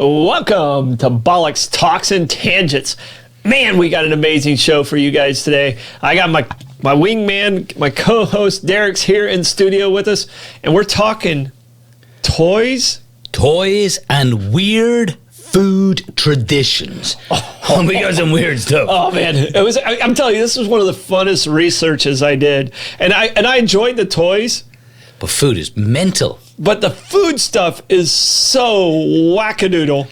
Welcome to Bollox Talks and Tangents. Man, we got an amazing show for you guys today. I got my wingman, my co-host Derek's here in studio with us, and we're talking toys and weird food traditions. Oh, we got some weird stuff. Oh man, I'm telling you, this was one of the funnest researches I did, and I enjoyed the toys. But food is mental. But the food stuff is so wackadoodle.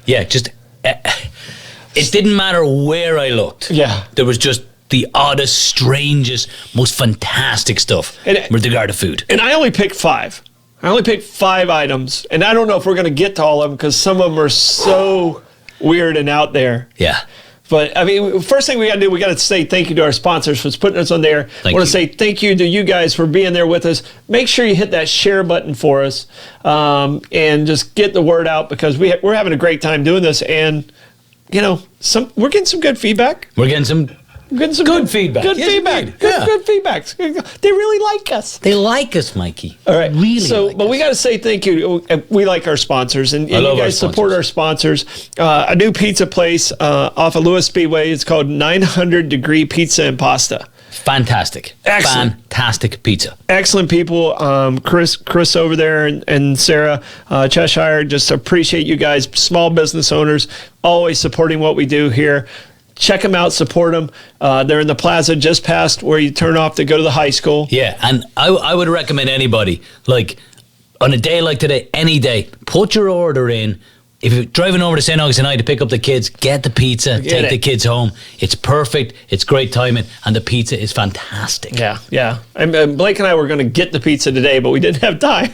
Yeah, just it didn't matter where I looked. Yeah, there was just the oddest, strangest, most fantastic stuff with regard to food. And I only picked 5. I only picked 5 items, and I don't know if we're going to get to all of them because some of them are so weird and out there. Yeah. But, I mean, first thing we got to do, we got to say thank you to our sponsors for putting us on there. I want to say thank you to you guys for being there with us. Make sure you hit that share button for us and just get the word out because we're having a great time doing this. And, you know, we're getting some good feedback. We're getting some good feedback. Good feedback. Good feedback. They really like us. They like us, Mikey. All right. Really. So, but we got to say thank you. We like our sponsors, and you guys support our sponsors. A new pizza place off of Lewis Speedway. It's called 900 Degree Pizza and Pasta. Fantastic. Excellent. Fantastic pizza. Excellent people. Chris over there and Sarah Cheshire. Just appreciate you guys, small business owners, always supporting what we do here. Check them out, support them. They're in the plaza just past where you turn off to go to the high school. Yeah, and I would recommend anybody, like, on a day like today, any day, put your order in. If you're driving over to St. Augustine to pick up the kids, get the pizza, take the kids home. It's perfect. It's great timing, and the pizza is fantastic. Yeah. And Blake and I were going to get the pizza today, but we didn't have time.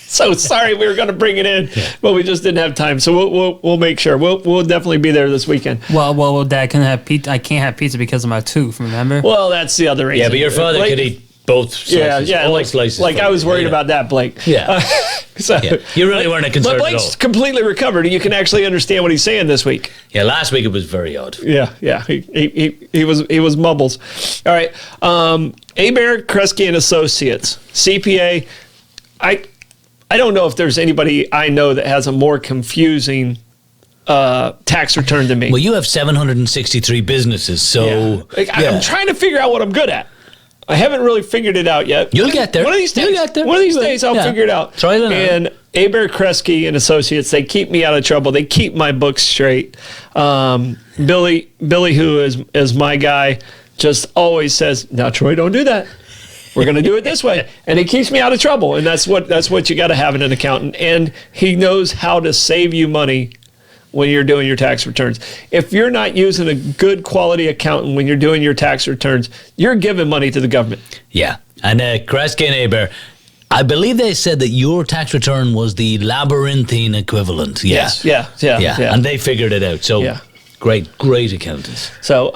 So sorry, we were going to bring it in, but we just didn't have time. So we'll make sure. We'll definitely be there this weekend. Well, Dad can have pizza. I can't have pizza because of my tooth. Remember? Well, that's the other reason. Yeah, but your father could eat both slices. Yeah, all slices. Like I was worried about that, Blake. Yeah. You really weren't a concern but Blake's completely recovered. You can actually understand what he's saying this week. Yeah, last week it was very odd. Yeah. He was mumbles. All right. Abare, Kresge and Associates, CPA. I don't know if there's anybody I know that has a more confusing tax return than me. Well, you have 763 businesses, so I'm trying to figure out what I'm good at. I haven't really figured it out yet. You'll get there. One of these days, I'll figure it out. Try it out. And Abare, Kresge and Associates, they keep me out of trouble. They keep my books straight. Billy, who is my guy, just always says, "Now, Troy, don't do that. We're going to do it this way." And he keeps me out of trouble. And that's what you got to have in an accountant. And he knows how to save you money when you're doing your tax returns. If you're not using a good quality accountant when you're doing your tax returns, you're giving money to the government. Yeah. And Kresge and Abare, I believe they said that your tax return was the labyrinthine equivalent. Yes. Yeah. And they figured it out. So great accountants. So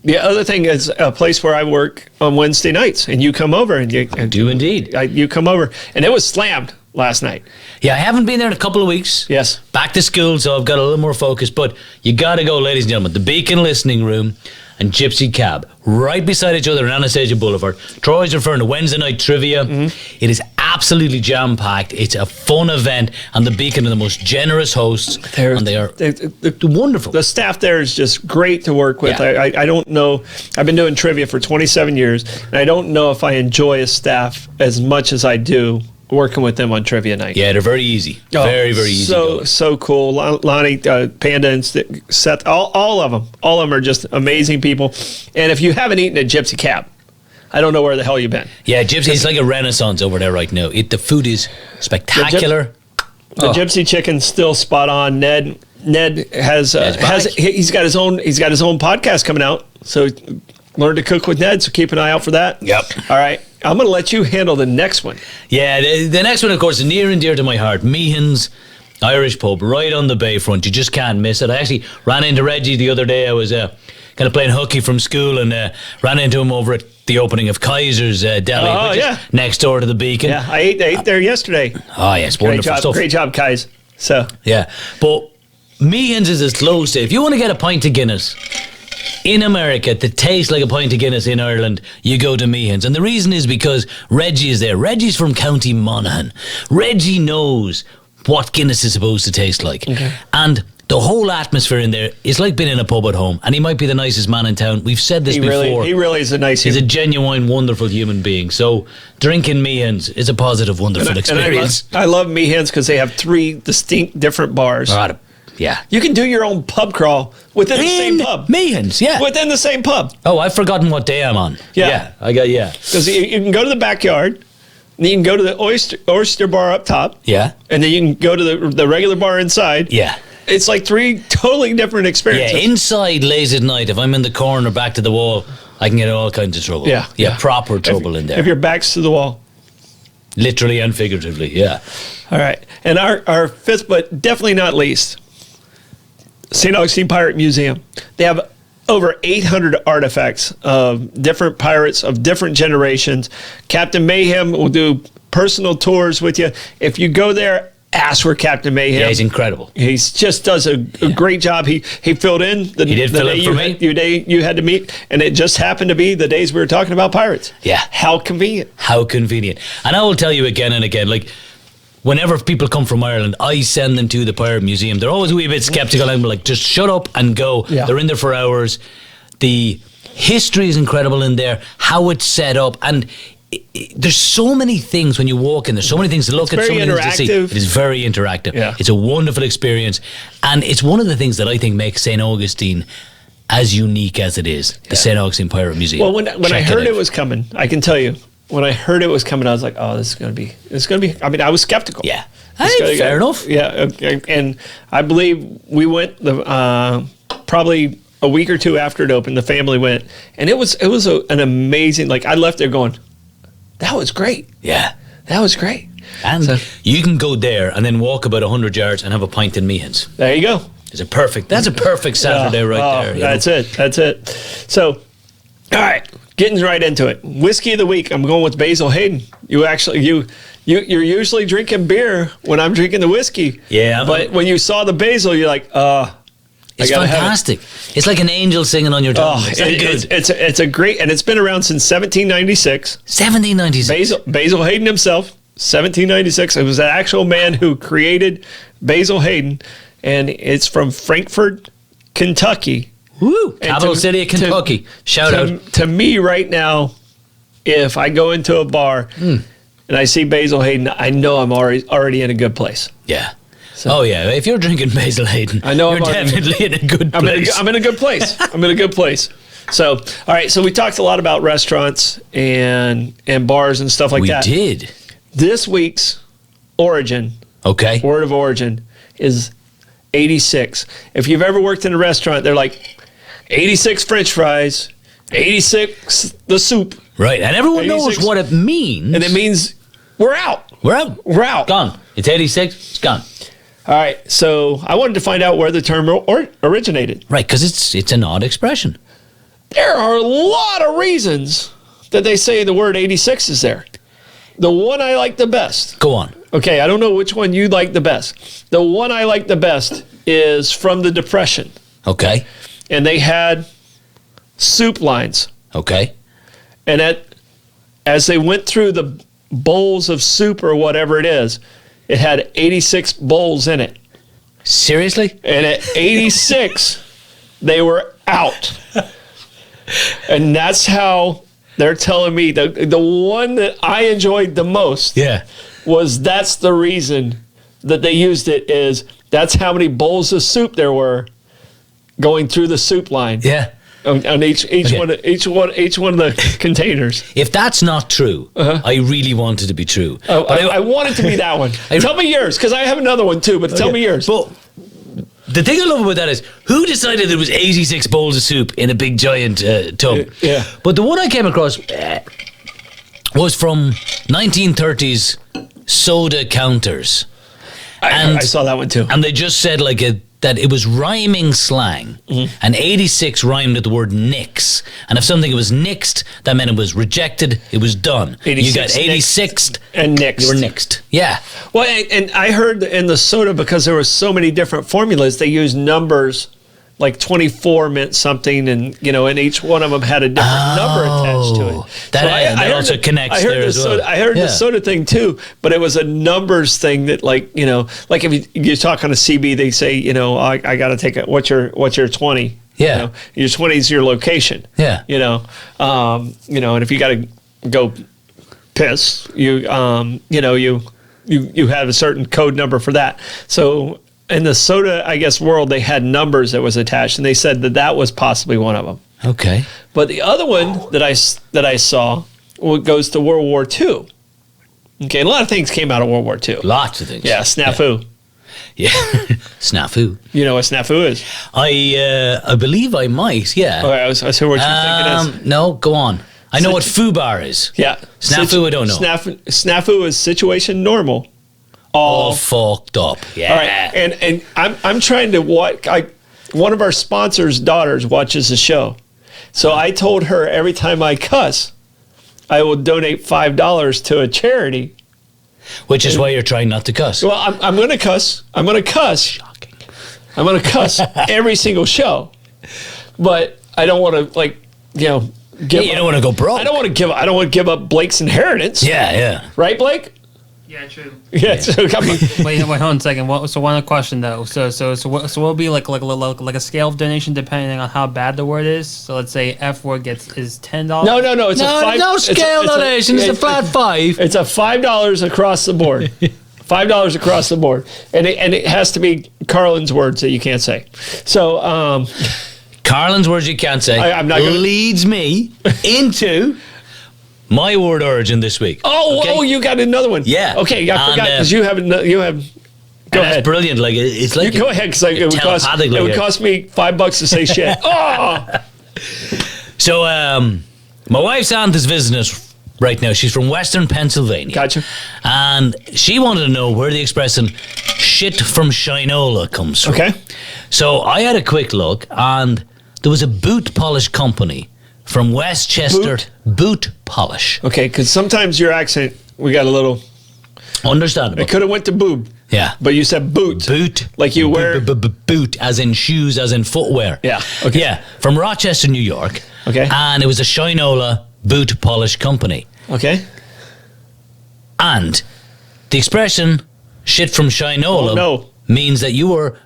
the other thing is a place where I work on Wednesday nights, and you come over and you do indeed. You come over, and it was slammed last night. Yeah, I haven't been there in a couple of weeks. Yes. Back to school, so I've got a little more focus. But you got to go, ladies and gentlemen. The Beacon Listening Room and Gypsy Cab, right beside each other on Anastasia Boulevard. Troy's referring to Wednesday night trivia. Mm-hmm. It is absolutely jam-packed. It's a fun event, and the Beacon are the most generous hosts, and they're wonderful. The staff there is just great to work with. Yeah. I don't know. I've been doing trivia for 27 years, and I don't know if I enjoy a staff as much as I do working with them on trivia night. Yeah, they're very easy. Very easy. So cool. Lonnie, Panda, and Seth, all of them are just amazing people. And if you haven't eaten at Gypsy Cab, I don't know where the hell you've been. Yeah, Gypsy, it's like a renaissance over there right now. The food is spectacular. The Gypsy chicken's still spot on. Ned has he's got his own podcast coming out. So learn to cook with Ned. So keep an eye out for that. Yep. All right. I'm going to let you handle the next one. Yeah, the next one, of course, is near and dear to my heart. Meehan's Irish pub, right on the bayfront. You just can't miss it. I actually ran into Reggie the other day. I was kind of playing hooky from school and ran into him over at the opening of Kaiser's Deli, which is next door to the Beacon. Yeah, I ate there yesterday. Oh, yes, wonderful stuff. Great job, Kais. So yeah, but Meehan's is as close to, if you want to get a pint of Guinness in America that tastes like a pint of Guinness in Ireland, you go to Meehan's. And the reason is because Reggie is there. Reggie's from County Monaghan. Reggie knows what Guinness is supposed to taste like. Okay. And the whole atmosphere in there is like being in a pub at home. And he might be the nicest man in town. We've said this before. He really is a nice He's a human. genuine, wonderful human being. So drinking Meehan's is a positive, wonderful experience. I love Meehan's because they have 3 distinct different bars. Yeah. You can do your own pub crawl within the same pub. Meehan's, yeah. Within the same pub. Oh, I've forgotten what day I'm on. Yeah. Yeah. Because you can go to the backyard, and you can go to the oyster bar up top, Yeah. and then you can go to the regular bar inside. Yeah. It's like 3 totally different experiences. Yeah, inside late at night, if I'm in the corner back to the wall, I can get in all kinds of trouble. Yeah. Yeah, proper trouble in there. If your back's to the wall. Literally and figuratively, yeah. All right. And our fifth, but definitely not least, St. Augustine Pirate Museum. They have over 800 artifacts of different pirates of different generations. Captain Mayhem will do personal tours with you. If you go there, ask for Captain Mayhem. Yeah, he's incredible. He just does a great job. He filled in the did fill day in for me. the day you had to meet, and it just happened to be the days we were talking about pirates. Yeah. How convenient. How convenient. And I will tell you again and again, like, whenever people come from Ireland, I send them to the Pirate Museum. They're always a wee bit skeptical. I'm like, just shut up and go. Yeah. They're in there for hours. The history is incredible in there, how it's set up. And there's so many things when you walk in. There's so many things to look at, so very many things to see. interactive. It is very interactive. Yeah. It's a wonderful experience. And it's one of the things that I think makes St. Augustine as unique as it is, the St. Augustine Pirate Museum. Well, when I Check heard out. it was coming, I can tell you, when I heard it was coming, I was like, oh, this is going to be, I mean, I was skeptical. Yeah. It's Hey, gonna- fair enough. Yeah. Okay. And I believe we went probably a week or two after it opened, the family went, and it was an amazing, like I left there going, that was great. Yeah. That was great. And So- you can go there and then walk about 100 yards and have a pint in Meehan's. There you go. That's a perfect Saturday there. you That's know? it. That's it. So, all right, getting right into it. Whiskey of the week. I'm going with Basil Hayden. You're usually drinking beer when I'm drinking the whiskey. Yeah. But when you saw the basil, you're like, It's gotta have it. fantastic. It's like an angel singing on your tongue. oh, It's that good. it's a great, and it's been around since 1796. 1796. Basil Hayden himself, 1796. It was an actual man who created Basil Hayden, and it's from Frankfort, Kentucky. Woo! And Capital city of Kentucky. Shout out. To me right now, if I go into a bar Hmm. and I see Basil Hayden, I know I'm already in a good place. Yeah. Oh, yeah. If you're drinking Basil Hayden, I know you're I'm already- definitely in a good place. I'm in a good place. I'm in a good place. So, all right. So we talked a lot about restaurants and bars and stuff like we that. did. This week's origin, Okay. word of origin, is 86. If you've ever worked in a restaurant, they're like 86 French fries, 86 the soup, Right. And everyone knows 86. what it means. and it means we're out. We're out. We're out. Gone. It's 86. It's gone. All right. So I wanted to find out where the term originated. Right. Because it's an odd expression. There are a lot of reasons that they say the word 86 is there. The one I like the best. Go on. Okay, I don't know which one you like the best. The one I like the best is from the Depression. Okay. And they had soup lines. Okay. And as they went through the bowls of soup or whatever it is, it had 86 bowls in it. Seriously? And at 86, they were out. And that's how they're telling me the one that I enjoyed the most Yeah. was that's the reason that they used it is that's how many bowls of soup there were going through the soup line Yeah. on each one of the containers. If that's not true, I really want it to be true. Oh, But I want it to be that one. Tell me yours, because I have another one too. But tell me yours. But the thing I love about that is who decided there was 86 bowls of soup in a big giant tub? Yeah. But the one I came across was from 1930s soda counters. I saw that one too. And they just said that it was rhyming slang. And 86 rhymed with the word nix. And if something was nixed, that meant it was rejected, it was done. You 86 got 86'd, and nixed. you were nixed. Yeah. Well, and I heard in the soda, because there were so many different formulas, they used numbers like 24 meant something, and and each one of them had a different number attached to it. That also connects there as well. I heard the soda thing too, but it was a numbers thing that like if you talk on a CB, they say I got to take what's your 20. Yeah. Your 20 is your location. Yeah. And if you got to go piss, you have a certain code number for that. So in the soda, I guess, world, they had numbers that was attached, and they said that was possibly one of them. Okay. But the other one that I saw goes to World War II. Okay, a lot of things came out of World War II. Lots of things. Yeah, snafu. Yeah. Snafu. You know what snafu is? I believe I might, yeah. Okay, I see what you're thinking is. No, go on. I know what foobar is. Yeah. Snafu, I don't know. Snafu is situation normal. All fucked up. Yeah. All right. And I'm trying to watch. One of our sponsors' daughters watches the show, so I told her every time I cuss, I will donate $5 to a charity. Which is why you're trying not to cuss. Well, I'm going to cuss. I'm going to cuss. Shocking. I'm going to cuss every single show, but I don't want to you don't want to go broke. I don't want to give up Blake's inheritance. Yeah. Right, Blake? Yeah, true. Yeah. So come on. Wait, hold on a second. So one question though. So what will be like a scale of donation depending on how bad the word is? So let's say F word is $10. No. It's no scale donation. It's a flat $5. It's a $5 across the board. $5 across the board, and it has to be Carlin's words that you can't say. So Carlin's words you can't say. I'm not gonna... leads me into my word origin this week. Oh, you got another one. Yeah. Okay, I forgot because you have. Go ahead. That's brilliant. Like it's like you go ahead because it would cost me $5 to say shit. Oh. So my wife's aunt is visiting us right now. She's from Western Pennsylvania. Gotcha. And she wanted to know where the expression "shit from Shinola" comes from. Okay. So I had a quick look, and there was a boot polish company from Westchester. Boot polish. Okay, because sometimes your accent, we got a little... Understandable. It could have went to boob. Yeah. But you said boot. Boot. Like you wear... Boot, as in shoes, as in footwear. Yeah. Okay. Yeah, from Rochester, New York. Okay. And it was a Shinola boot polish company. Okay. And the expression "shit from Shinola" means that you were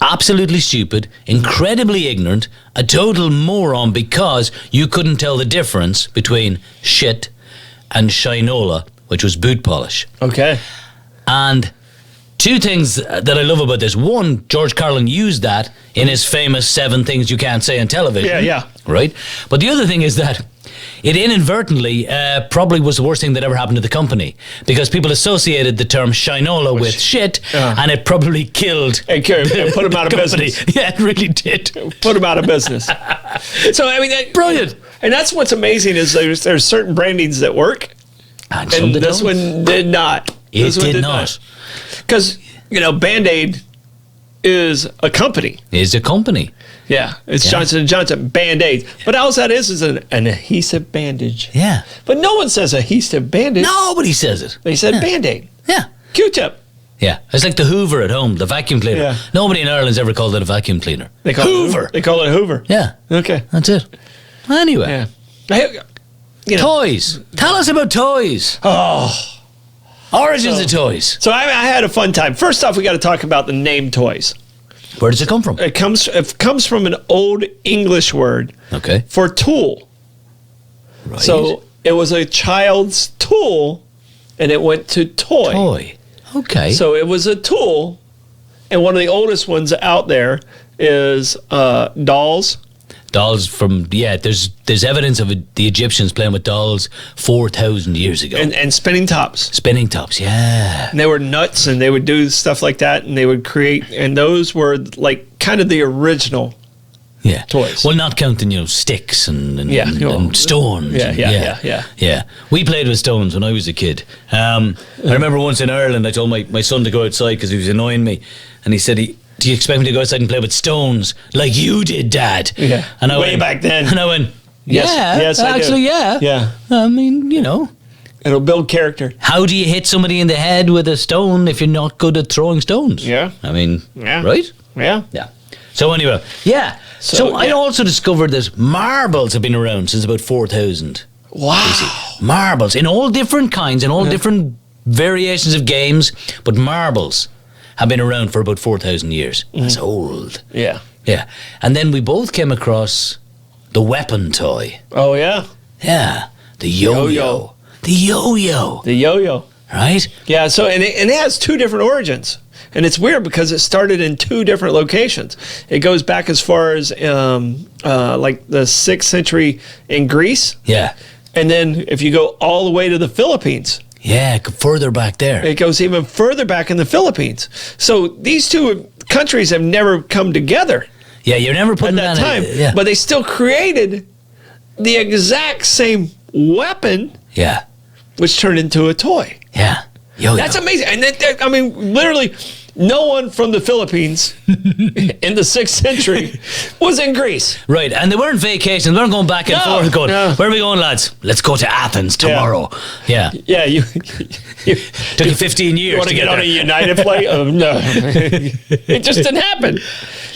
absolutely stupid, incredibly ignorant, a total moron because you couldn't tell the difference between shit and Shinola, which was boot polish. Okay. And two things that I love about this. One, George Carlin used that in his famous 7 Things You Can't Say on Television. Yeah. Right? But the other thing is that it inadvertently probably was the worst thing that ever happened to the company because people associated the term Shinola with shit, and it probably killed and put them out of business. Yeah, it really did. Put them out of business. So, I mean... Brilliant. And that's what's amazing is there's certain brandings that work, and this one did not. It did not. Because, Band-Aid is a company. Is a company. Yeah, it's Johnson & Johnson Band-Aid. But all that is an adhesive bandage. Yeah. But no one says adhesive bandage. Nobody says it. They said Band-Aid. Yeah. Q-tip. Yeah. It's like the Hoover at home, the vacuum cleaner. Yeah. Nobody in Ireland's ever called it a vacuum cleaner. They call Hoover. They call it a Hoover. Yeah. Okay. That's it. Anyway. Yeah. Toys. Tell us about toys. Oh. Origins of toys. So I had a fun time. First off, we got to talk about the name toys. Where does it come from? It comes from an old English word for tool. Right. So it was a child's tool, and it went to toy. Toy. Okay. So it was a tool, and one of the oldest ones out there is dolls. Dolls from, there's evidence of the Egyptians playing with dolls 4,000 years ago. And spinning tops. Spinning tops, yeah. And they were nuts, and they would do stuff like that, and they would create, and those were like kind of the original toys. Well, not counting, sticks and stones. Yeah. We played with stones when I was a kid. I remember once in Ireland, I told my son to go outside because he was annoying me, and he said, "Do you expect me to go outside and play with stones like you did, Dad?" Yeah. And I Way went, back then. And I went, Yes, I actually, do. yeah. Yeah. I mean, It'll build character. How do you hit somebody in the head with a stone if you're not good at throwing stones? Yeah. I mean, right? Yeah. Yeah. So anyway, yeah. So I yeah. also discovered that marbles have been around since about 4,000. Wow. Marbles in all different kinds and all different variations of games, but marbles have been around for about 4,000 years. That's old. Yeah. Yeah. And then we both came across the weapon toy. Oh, yeah. Yeah. The yo-yo. Yo-yo. The yo-yo. The yo-yo. Right? Yeah, so and it has two different origins. And it's weird because it started in two different locations. It goes back as far as like the 6th century in Greece. Yeah. And then if you go all the way to the Philippines, Yeah, further back there. it goes even further back in the Philippines. So these two countries have never come together Yeah, you're never at putting that time. Yeah. But they still created the exact same weapon, yeah. which turned into a toy. Yeah. Yo-yo. That's amazing. And I mean, literally, no one from the Philippines in the 6th century was in Greece. Right, and they weren't vacations. They weren't going back and No, forth going, no. where are we going, lads? Let's go to Athens tomorrow. Yeah. Yeah, you Took you 15 years want to to get on a there. United flight? Oh, no. It just didn't happen.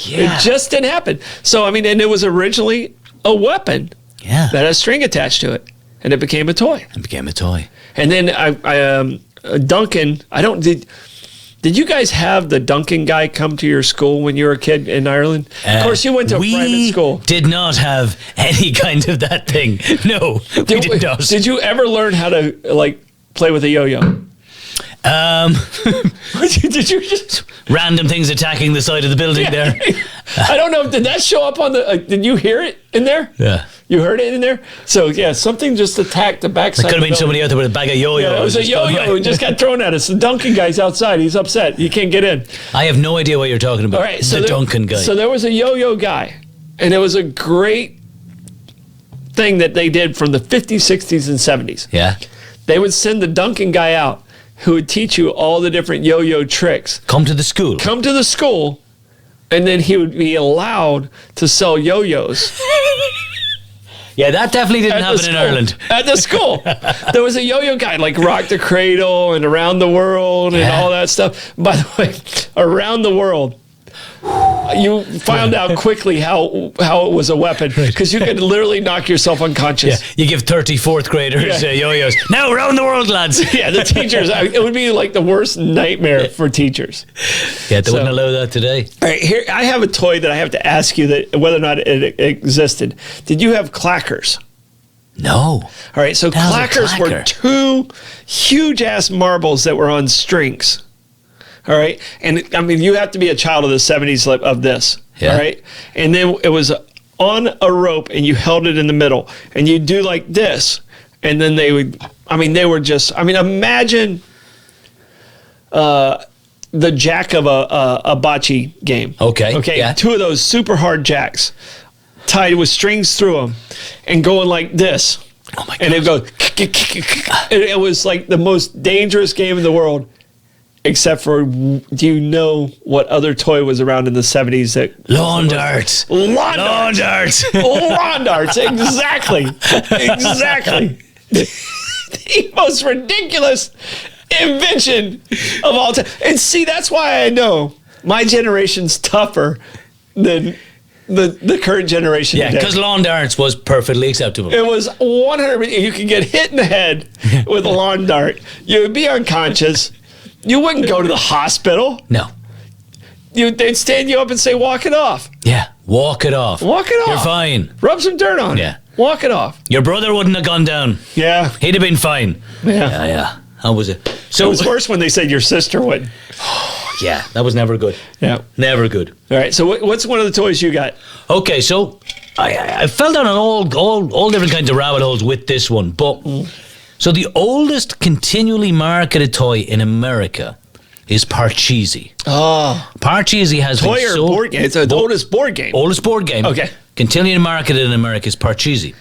Yeah. It just didn't happen. So, I mean, and it was originally a weapon Yeah. that had a string attached to it, and it became a toy. It became a toy. And then Duncan, did you guys have the Duncan guy come to your school when you were a kid in Ireland? Of course, you went to a private school. Did not have any kind of that thing. No, we did not. Did you ever learn how to like play with a yo-yo? Did you just? Random things attacking the side of the building there. I don't know. Did that show up on the? Did you hear it in there? Yeah. You heard it in there. So yeah, something just attacked the backside. Could have of the been somebody building. out there with a bag of yo-yos. Yeah, it was a yo-yo. It just got thrown at us. The Duncan guy's outside. He's upset. He can't get in. I have no idea what you're talking about. All right, so the Duncan guy. So there was a yo-yo guy, and it was a great thing that they did from the 50s, 60s, and 70s. yeah. They would send the Duncan guy out who would teach you all the different yo-yo tricks. Come to the school. Come to the school, and then he would be allowed to sell yo-yos. Yeah, that definitely didn't at the happen in school. Ireland. At the school. There was a yo-yo guy, like Rock the Cradle and Around the World and Yeah. all that stuff. By the way, Around the World, you found out quickly how it was a weapon because you could literally knock yourself Yeah, unconscious. you give 34th graders Yeah. yo-yos. Now around the world, lads. Yeah, the teachers, it would be like the worst nightmare for teachers. Yeah, they wouldn't allow that today. All right, here I have a toy that I have to ask you that whether or not it existed. Did you have clackers? No. All right, so How's a clackers were clacker? two huge ass marbles that were on strings. All right, and I mean you have to be a child of the 70s of this. Yeah. All right, and then it was on a rope, and you held it in the middle, and you do like this, and then they would. I mean, they were just. I mean, imagine the jack of a bocce game. Okay, Okay. yeah. Two of those super hard jacks tied with strings through them, and going like this. Oh my And it God. goes. And it was like the most dangerous game in the world. Except for, do you know what other toy was around in the 70s that Lawn darts. Lawn darts. Lawn darts, exactly. Exactly. The most ridiculous invention of all time. And see, that's why I know my generation's tougher than the current generation Yeah, today. because lawn darts was perfectly acceptable. It was 100. You could get hit in the head with a lawn dart. You would be unconscious. You wouldn't go to the hospital. No. They'd stand you up and say, walk it off. Yeah, walk it off. Walk it off. You're fine. Rub some dirt on Yeah. it. Walk it off. Your brother wouldn't have gone down. Yeah. He'd have been fine. Yeah. Yeah. How was it? It So, was worse when they said your sister would. yeah, that was never good. Yeah. Never good. All right. So what's one of the toys you got? Okay, so I fell down on all different kinds of rabbit holes with this one. But so the oldest continually marketed toy in America is Parcheesi. Oh. Parcheesi has Toy been or sold- board game? It's the oldest board game. Oldest board game. Okay. Continually marketed in America is Parcheesi.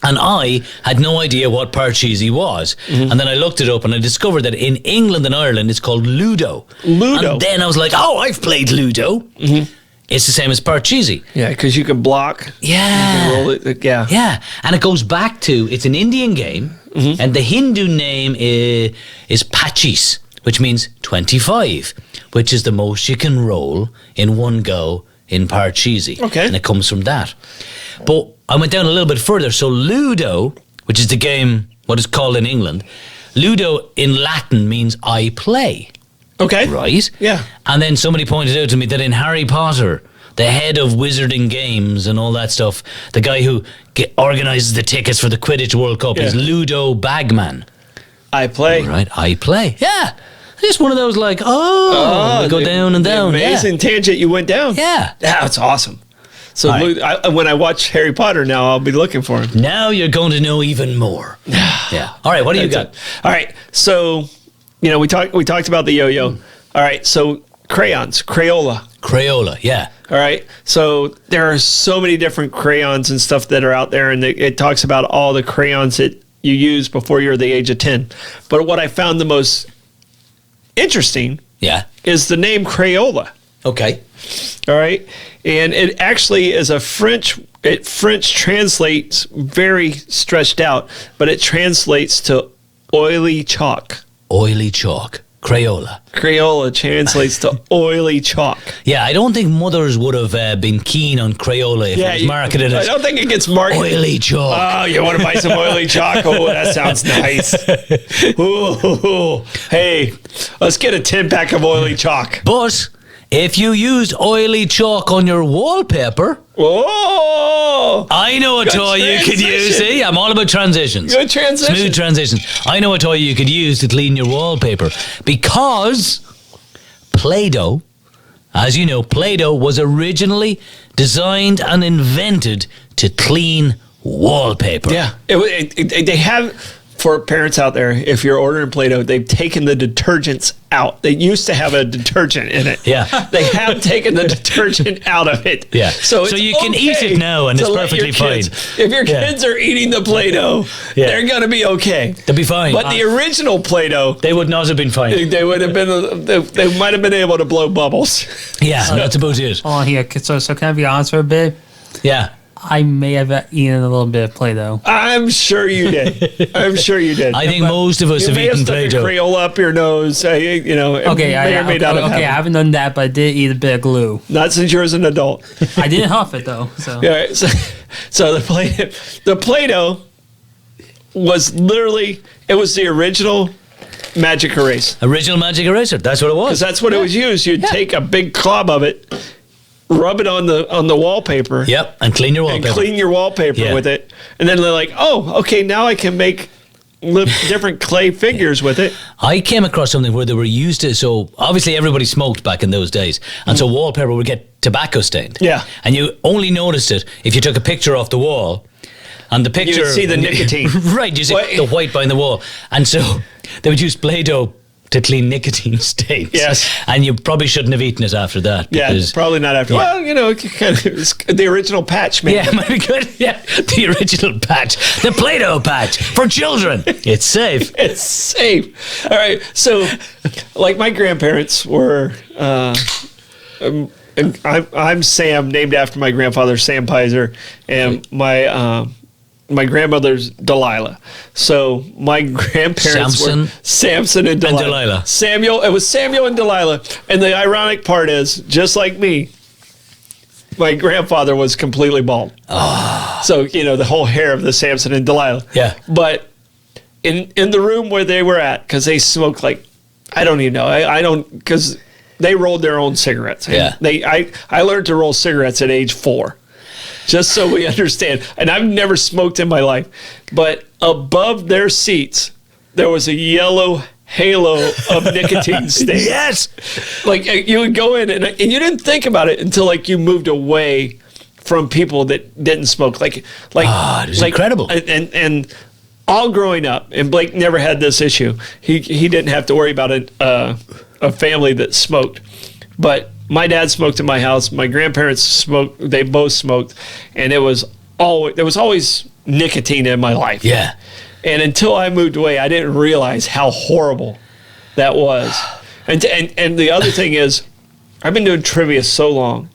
And I had no idea what Parcheesi was. And then I looked it up and I discovered that in England and Ireland it's called Ludo. Ludo. And then I was like, oh, I've played Ludo. It's the same as Parcheesi. Yeah, because you can block. Yeah. You can roll it. Yeah. Yeah, and it goes back to, it's an Indian game, and the Hindu name is Pachis, which means 25, which is the most you can roll in one go in part cheesy. Okay. And it comes from that. But I went down a little bit further. So Ludo, which is the game, what is called in England, Ludo in Latin means I play. Okay. Right? Yeah. And then somebody pointed out to me that in Harry Potter, the head of Wizarding Games and all that stuff, the guy who organises the tickets for the Quidditch World Cup is Ludo Bagman. I play. Right, I play. Yeah. Just one of those like, we go down and down. Amazing tangent you went down. Yeah. That's awesome. So Right. when I watch Harry Potter now, I'll be looking for him. Now you're going to know even more. Yeah. All right, what do you got? All right. So, we talked about the yo-yo. All right. So crayons, Crayola. Crayola, yeah. All right. So there are so many different crayons and stuff that are out there, and it talks about all the crayons that you use before you're the age of 10. But what I found the most interesting is the name Crayola. Okay. All right. And it actually is French translates very stretched out, but it translates to oily chalk. Oily chalk. Crayola. Crayola translates to oily chalk. Yeah, I don't think mothers would have been keen on Crayola if it was marketed as I don't think it gets marketed. oily chalk. Oh, you want to buy some oily chalk? Oh, that sounds nice. Ooh, hey, let's get a 10-pack of oily chalk. But if you used oily chalk on your wallpaper, I know a toy you could use. See, I'm all about transitions. Good transition. Smooth transitions. I know a toy you could use to clean your wallpaper because Play-Doh, as you know, Play-Doh was originally designed and invented to clean wallpaper. Yeah, they have, for parents out there, if you're ordering Play-Doh, they've taken the detergents out. They used to have a detergent in it. Yeah. They have taken the detergent out of it. Yeah. So you can eat it now and it's perfectly fine. If your kids are eating the Play-Doh, they're going to be okay. They'll be fine. But the original Play-Doh, they would not have been fine. They would have been. They might have been able to blow bubbles. Yeah, that's about it. Hold on here. So can I be honest for a bit? Yeah. I may have eaten a little bit of Play-Doh. I'm sure you did. I think most of us have eaten Play-Doh. You may have Crayola up your nose. Okay, I haven't done that, but I did eat a bit of glue. Not since you're an adult. I didn't huff it though. So yeah, so the Play-Doh was literally the original magic eraser. Original magic eraser. That's what it was. Because that's what it was used. You'd take a big clob of it, rub it on the wallpaper. Yep, and clean your wallpaper. And clean your wallpaper with it. And then they're like, oh, okay, now I can make different clay figures with it. I came across something where they were used to, so obviously everybody smoked back in those days, and so wallpaper would get tobacco stained. Yeah. And you only noticed it if you took a picture off the wall, and the picture... You would see the nicotine. Right, you see the white behind the wall. And so they would use Play-Doh to clean nicotine stains. Yes. And you probably shouldn't have eaten it after that. Because, probably not after. Yeah. Well, it's the original patch, man. Yeah, it might be good. Yeah, the original patch. The Play-Doh patch for children. It's safe. It's safe. All right. So, like my grandparents were, and I'm Sam, named after my grandfather, Sam Pizer, and my grandmother's Delilah. So my grandparents were Samson and Delilah. It was Samuel and Delilah. And the ironic part is, just like me, my grandfather was completely bald. Oh. So, the whole hair of the Samson and Delilah. Yeah. But in the room where they were at, because they smoked I don't even know. I don't, because they rolled their own cigarettes. Yeah. I learned to roll cigarettes at age 4. Just so we understand. And I've never smoked in my life. But above their seats, there was a yellow halo of nicotine stains. Yes. You would go in and you didn't think about it until you moved away from people that didn't smoke. It was incredible. And all growing up, and Blake never had this issue. He didn't have to worry about a family that smoked. But my dad smoked in my house. My grandparents smoked. They both smoked, and there was always nicotine in my life. Yeah. And until I moved away, I didn't realize how horrible that was. And the other thing is, I've been doing trivia so long,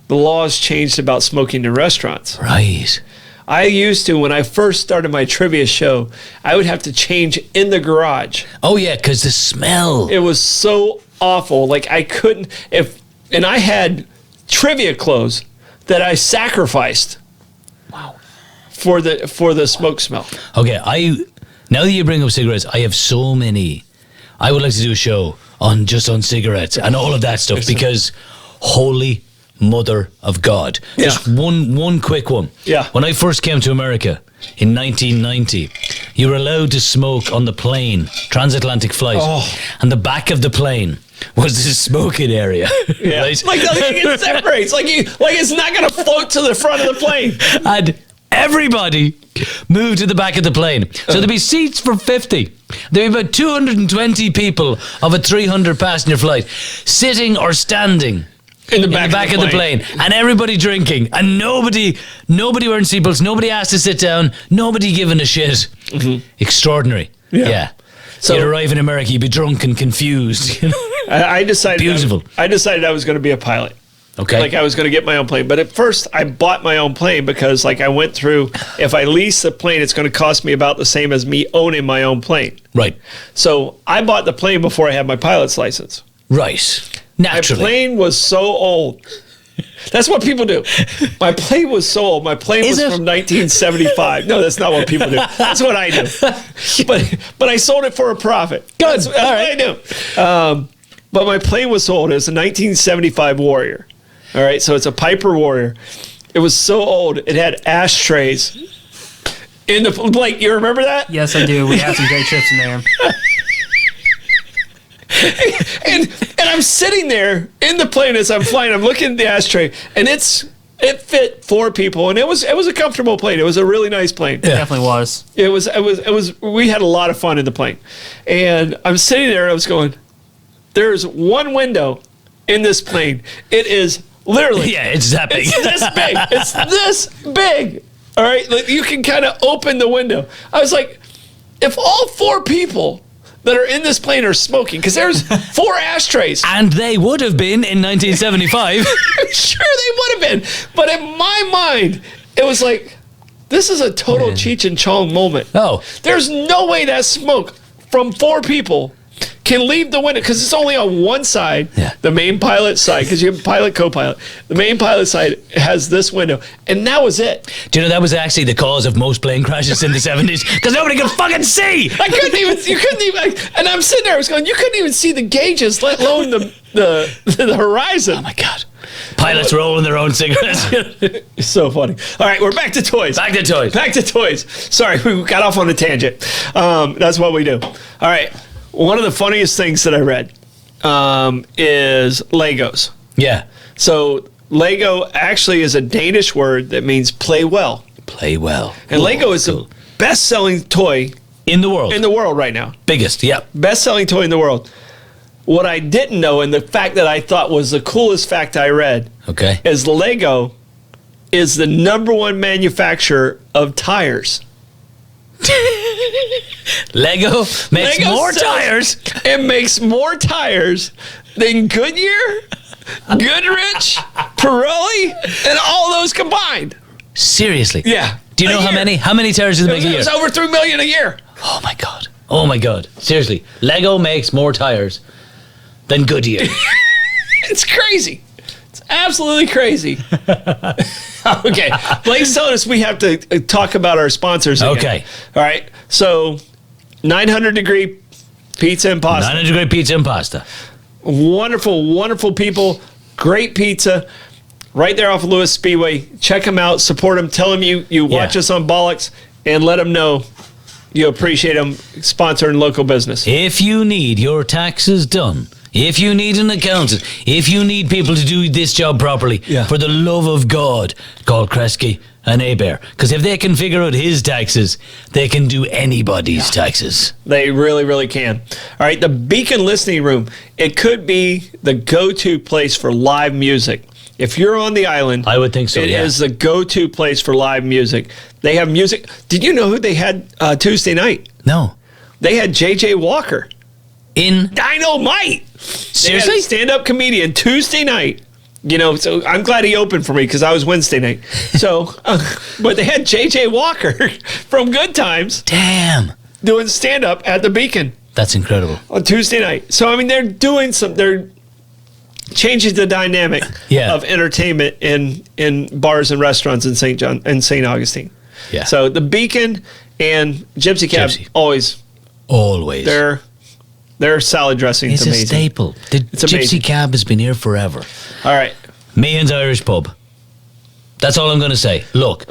the laws changed about smoking in restaurants. Right. I used to, when I first started my trivia show, I would have to change in the garage. Oh yeah, because the smell. It was so awful. I couldn't and I had trivia clothes that I sacrificed. Wow. For the smoke smell. Okay, now that you bring up cigarettes, I have so many. I would like to do a show on cigarettes and all of that stuff because holy mother of God. Just one quick one. Yeah. When I first came to America in 1990, you were allowed to smoke on the plane, transatlantic flight, and the back of the plane was this smoking area. Yeah. Right? Like nothing can separate. It's like it's not going to float to the front of the plane. And everybody moved to the back of the plane. So there'd be seats for 50. There'd be about 220 people of a 300 passenger flight sitting or standing in the back of the plane. And everybody drinking. And nobody wearing seatbelts. Nobody asked to sit down. Nobody giving a shit. Extraordinary. Yeah. So you'd arrive in America, you'd be drunk and confused. I decided Beautiful. I decided I was going to be a pilot. Okay. Like I was going to get my own plane. But at first, I bought my own plane because like I went through, if I lease the plane, it's going to cost me about the same as me owning my own plane. Right. So I bought the plane before I had my pilot's license. Right. Naturally. My plane was so old. That's what people do. My plane was so old. My plane was from 1975. No, that's not what people do. That's what I do. But I sold it for a profit. Good. That's what I do. But my plane was so old. It was a 1975 Warrior. All right, so it's a Piper Warrior. It was so old. It had ashtrays in the Blake. You remember that? Yes, I do. We had some great trips in there. and I'm sitting there in the plane as I'm flying. I'm looking at the ashtray, and it fit 4 people, and it was a comfortable plane. It was a really nice plane. Yeah. It definitely was. It was. We had a lot of fun in the plane, and I'm sitting there, and I was going, "There's one window in this plane. It is literally it's that big. It's this big. It's this big. All right, like you can kind of open the window." I was like, if all 4 people that are in this plane are smoking, because there's 4 ashtrays. And they would have been in 1975. Sure, they would have been. But in my mind, it was like, this is a total Cheech and Chong moment. Oh. There's no way that smoke from 4 people can leave the window, because it's only on one side, the main pilot side, because you have pilot, co-pilot. The main pilot side has this window, and that was it. Do you know that was actually the cause of most plane crashes in the 70s? Because nobody could fucking see. You couldn't even, and I'm sitting there, I was going, you couldn't even see the gauges, let alone the horizon. Oh my God. Pilots rolling their own cigarettes. It's so funny. All right, we're back to toys. Back to toys. Sorry, we got off on a tangent. That's what we do. All right. One of the funniest things that I read is Legos. Yeah. So Lego actually is a Danish word that means play well. Play well. And Lego is the best-selling toy in the world. In the world right now. Biggest, yeah. Best-selling toy in the world. What I didn't know, and the fact that I thought was the coolest fact I read, is Lego is the #1 manufacturer of tires. Lego makes more tires. It makes more tires than Goodyear, Goodrich, Pirelli, and all those combined. Seriously? Yeah. Do you know how many? How many tires does it make a year? It's over 3 million a year. Oh my God. Oh my God. Seriously. Lego makes more tires than Goodyear. It's crazy. It's absolutely crazy. Okay. Blake's telling us we have to talk about our sponsors again. Okay. All right. So 900-degree pizza and pasta. 900-degree pizza and pasta. Wonderful, wonderful people. Great pizza. Right there off of Lewis Speedway. Check them out. Support them. Tell them you watch us on Bollox, and let them know you appreciate them sponsoring local business. If you need your taxes done, if you need an accountant, if you need people to do this job properly, for the love of God, call Kresge and Abare. Because if they can figure out his taxes, they can do anybody's taxes. They really, really can. All right, the Beacon Listening Room. It could be the go-to place for live music. If you're on the island, I would think so. It is the go-to place for live music. They have music. Did you know who they had Tuesday night? No. They had J.J. Walker. In Dynamite. Seriously? They had a stand-up comedian Tuesday night. You know, so I'm glad he opened for me because I was Wednesday night. So, but they had J.J. Walker from Good Times. Damn. Doing stand-up at the Beacon. That's incredible. On Tuesday night. So, I mean, they're doing some, changes the dynamic Yeah. of entertainment in bars and restaurants in St. John and St. Augustine. Yeah. So the Beacon and Gypsy Cab Gypsy. always their salad dressing is It's a amazing. staple. The It's Gypsy amazing. Cab has been here forever. All right. Meehan's Irish Pub. That's all I'm going to say. Look,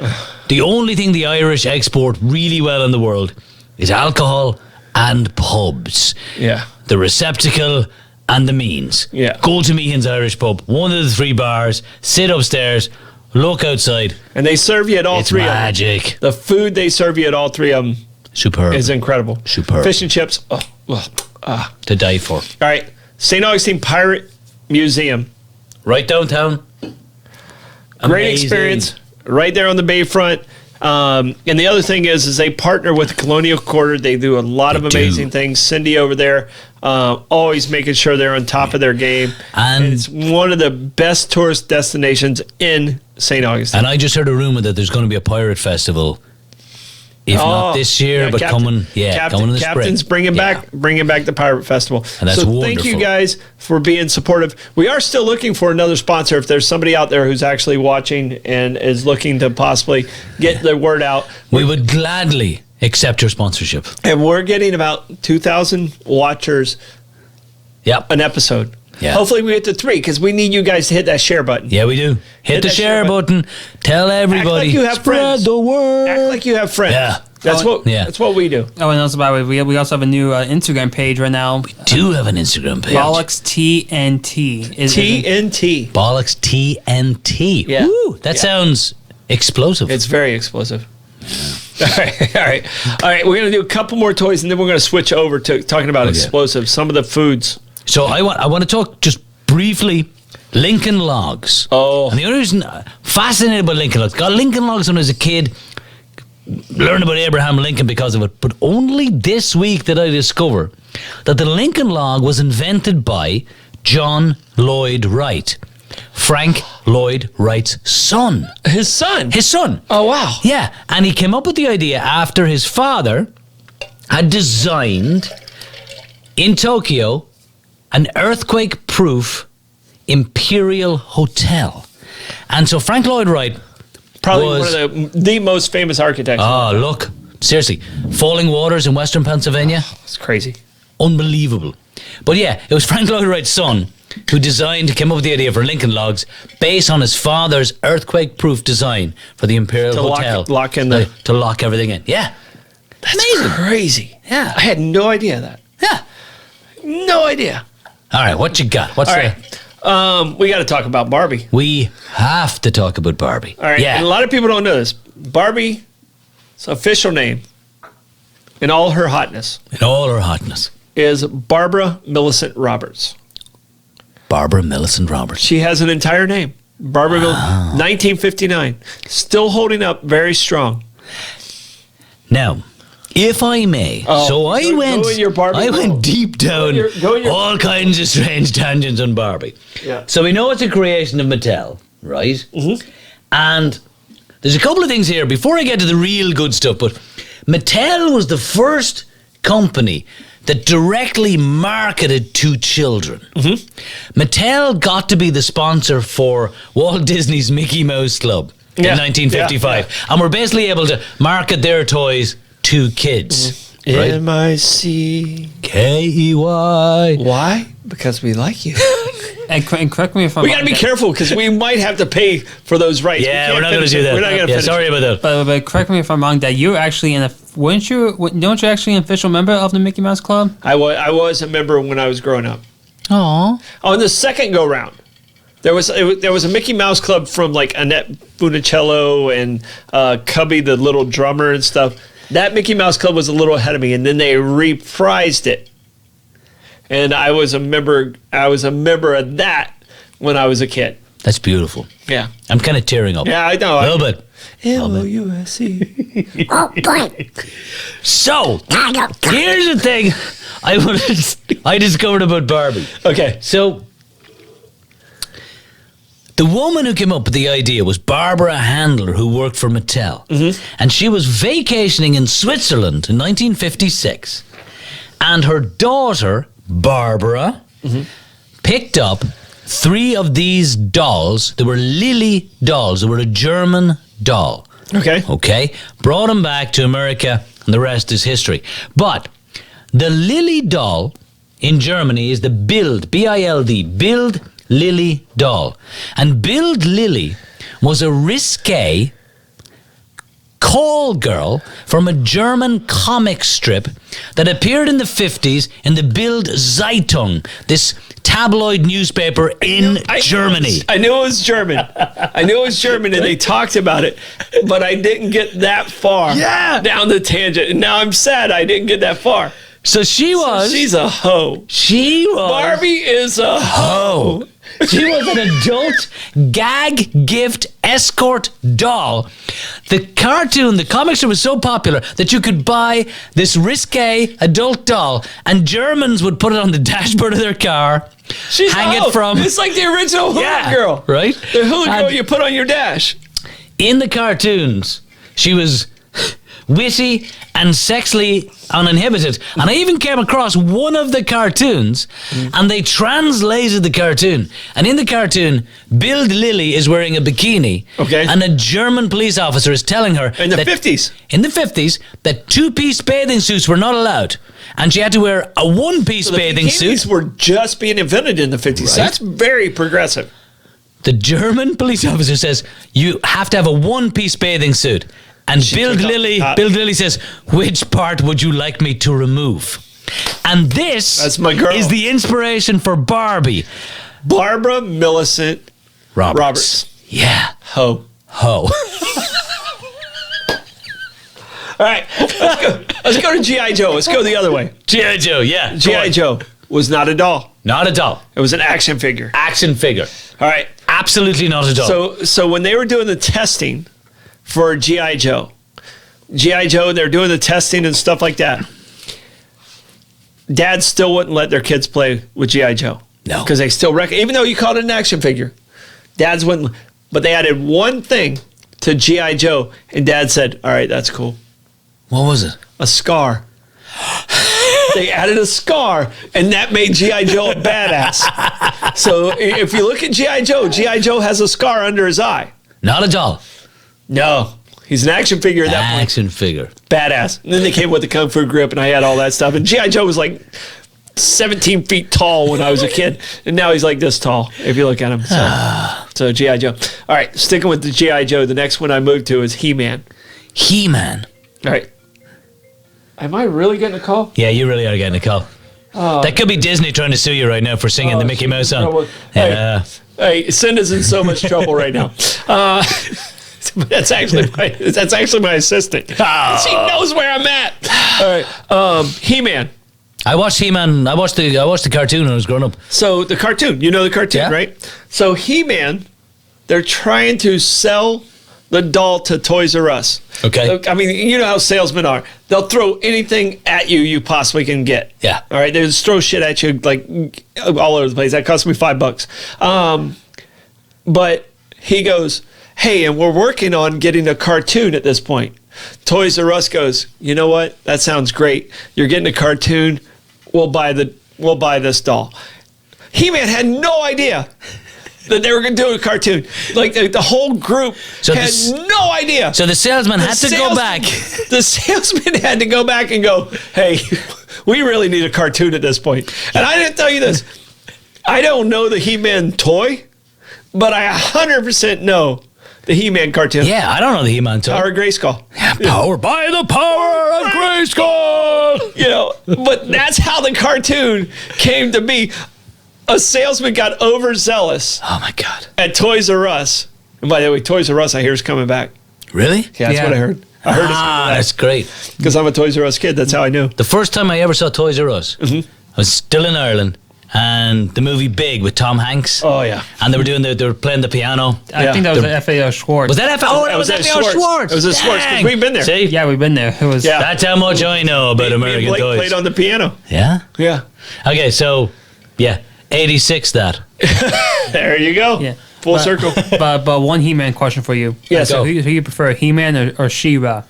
the only thing the Irish export really well in the world is alcohol and pubs. Yeah. The receptacle and the means. Yeah. Go to Meehan's Irish Pub, one of the 3 bars, sit upstairs, look outside. And they serve you at all It's 3 magic. of them. The food they serve you at all 3 of them Superb. is incredible. Superb. Fish and chips. To die for. All right. St. Augustine Pirate Museum. Right downtown. Great Amazing. experience right there on the bayfront. And the other thing is they partner with the Colonial Quarter. They do a lot of They amazing do. things. Cindy over there, always making sure they're on top of their game. And- it's one of the best tourist destinations in St. Augustine. And I just heard a rumor that there's going to be a pirate festival. If not this year, yeah, but coming in the Captain's spring. bringing back the Pirate Festival. And that's so thank you wonderful. guys for being supportive. We are still looking for another sponsor. If there's somebody out there who's actually watching and is looking to possibly get the word out, We would gladly accept your sponsorship. and we're getting about 2,000 watchers Yep. an episode. Yeah. Hopefully we get to 3 because we need you guys to hit that share button. Yeah, we do. Hit the that share share button. Tell everybody. you have Spread friends. the word. Act like you have friends. Yeah. That's Yeah. that's what we do. Oh, and also, by the way, we also have a new Instagram page right now. Do have an Instagram page. Bollox TNT. TNT. Bollox TNT. Yeah. Woo, that Yeah. sounds explosive. It's very explosive. All right. We're gonna do a couple more toys, and then we're gonna switch over to talking about explosives. Some of the foods. So I want to talk just briefly Lincoln Logs. Oh. And the only reason fascinated by Lincoln Logs. Got Lincoln Logs when I was a kid. Learned about Abraham Lincoln because of it. But only this week did I discover that the Lincoln Log was invented by John Lloyd Wright. Frank Lloyd Wright's son. His son. His son. Oh wow. Yeah, and he came up with the idea after his father had designed in Tokyo an earthquake-proof imperial hotel. And so Frank Lloyd Wright Probably was, one of the most famous architects. oh, look, seriously, Falling Waters in Western Pennsylvania, It's crazy. unbelievable. But yeah, it was Frank Lloyd Wright's son who came up with the idea for Lincoln Logs based on his father's earthquake-proof design for the imperial To hotel. lock in the- to lock everything in. Yeah. That's amazing. crazy. Yeah. I had no idea that. Yeah. No idea. All right, what you got? What's All the... right. We got to talk about Barbie. We have to talk about Barbie. All right. Yeah. And a lot of people don't know this. Barbie's official name, in all her hotness, In all her hotness. is Barbara Millicent Roberts. Barbara Millicent Roberts. She has an entire name. Barbara Millicent, 1959. Still holding up very strong. Now, if I may, Oh, so I go went in your Barbie I went world. deep down Go in your- all kinds of strange tangents on Barbie. Yeah. So we know it's a creation of Mattel, right? Mm-hmm. And there's a couple of things here before I get to the real good stuff, but Mattel was the first company that directly marketed to children. Mm-hmm. Mattel got to be the sponsor for Walt Disney's Mickey Mouse Club in Yeah, 1955. And we're basically able to market their toys to kids. Right? M-I-C-K-E-Y. K-E-Y. Why? Because we like you. And correct me if I'm We got to be wrong, careful because we might have to pay for those rights. Yeah, We we're can't not going to finish do it. that. We're not going to Yeah, finish sorry it. about that. But correct me if I'm wrong. That you're actually don't you actually an official member of the Mickey Mouse Club? I was a member when I was growing up. Aww. On the second go round, there was a Mickey Mouse Club from like Annette Funicello and Cubby the little drummer and stuff. That Mickey Mouse Club was a little ahead of me, and then they reprised it. And I was a member of that when I was a kid. That's beautiful. Yeah. I'm kind of tearing up. Yeah, I know. A little bit. L-O-U-S-E. So, here's the thing I discovered about Barbie. Okay. So, the woman who came up with the idea was Barbara Handler, who worked for Mattel. And she was vacationing in Switzerland in 1956. And her daughter, Barbara, picked up 3 of these dolls, they were Lily dolls. They were a German doll. Okay. Okay? Brought them back to America, and the rest is history. But the Lily doll in Germany is the Bild, B-I-L-D, Bild Lily doll. And Bild Lily was a risque call girl from a German comic strip that appeared in the 50s in the Bild Zeitung, this tabloid newspaper in Germany. I knew it was German. I knew it was German, and they talked about it, but I didn't get that far down the tangent. And now I'm sad I didn't get that far. So she's a hoe. She was. Barbie is a hoe. She was an adult gag gift escort doll. The cartoon, the comic strip was so popular that you could buy this risque adult doll, and Germans would put it on the dashboard of their car. It from. It's like the original Hula Girl. Right? The Hula Girl you put on your dash. In the cartoons, she was witty and sexually uninhibited. And I even came across one of the cartoons, and they translated the cartoon. And in the cartoon, Bild Lily is wearing a bikini. Okay. And a German police officer is telling her in the 50s. In the 50s, that 2-piece bathing suits were not allowed. And she had to wear a 1-piece bathing suit. Bikinis were just being invented in the 50s. Right. So that's very progressive. The German police officer says, you have to have a 1-piece bathing suit. And Bild Lily says, which part would you like me to remove? And this That's my girl. is the inspiration for Barbie. Barbara Millicent Roberts. Yeah. Ho. Ho. All right, let's go to G.I. Joe. Let's go the other way. G.I. Joe, yeah. G.I. Joe was not a doll. Not a doll. It was an action figure. Action figure. All right. Absolutely not a doll. So when they were doing the testing for G.I. Joe, and they're doing the testing and stuff like that, dads still wouldn't let their kids play with G.I. Joe. No. Because they still even though you called it an action figure, dads wouldn't. But they added one thing to G.I. Joe, and dad said, all right, that's cool. What was it? A scar. They added a scar, and that made G.I. Joe a badass. So if you look at G.I. Joe has a scar under his eye. Not a doll. No. He's an action figure at that point. Action figure. Badass. And then they came with the Kung Fu grip, and I had all that stuff. And G.I. Joe was like 17 feet tall when I was a kid. And now he's like this tall, if you look at him. So G.I. Joe. All right, sticking with the G.I. Joe, the next one I moved to is He-Man. He-Man. All right. Am I really getting a call? Yeah, you really are getting a call. That could be Disney trying to sue you right now for singing the Mickey Mouse song. Yeah. Hey, Cinda's in so much trouble right now. That's actually my assistant. She knows where I'm at. All right. He-Man. I watched He-Man. I watched the cartoon when I was growing up. So the cartoon, you know the cartoon, right? So He-Man, they're trying to sell the doll to Toys R Us. Okay. I mean, you know how salesmen are. They'll throw anything at you possibly can get. Yeah. All right. They just throw shit at you like all over the place. That cost me $5. But he goes, hey, and we're working on getting a cartoon at this point. Toys R Us goes, you know what? That sounds great. You're getting a cartoon. We'll buy this doll. He-Man had no idea that they were going to do a cartoon. Like the whole group had no idea. So the salesman had to go back. The salesman had to go back and go, hey, we really need a cartoon at this point. And I didn't tell you this. I don't know the He-Man toy, but I 100% know the He-Man cartoon. Yeah, I don't know the He-Man toy. Power of Grayskull. Yeah, power by the power of Grayskull. You know, but that's how the cartoon came to be. A salesman got overzealous. Oh my God! At Toys R Us, and by the way, Toys R Us I hear is coming back. Really? Yeah, that's what I heard. I heard it's coming back. That's great. Because I'm a Toys R Us kid. That's how I knew. The first time I ever saw Toys R Us, I was still in Ireland, and the movie Big with Tom Hanks. Oh yeah. And they were playing the piano. I think that was the FAO Schwartz. Was that FAO? Oh, that was FAO Schwartz. It was a Schwartz. 'Cause we've been there. See? Yeah, we've been there. It was. Yeah. That's how much I know about American Blake toys. played on the piano. Yeah. Yeah. Okay, so 86 that. There you go. Yeah. Full circle. But one He-Man question for you. Yeah, So go. who you prefer, He-Man or She-Ra?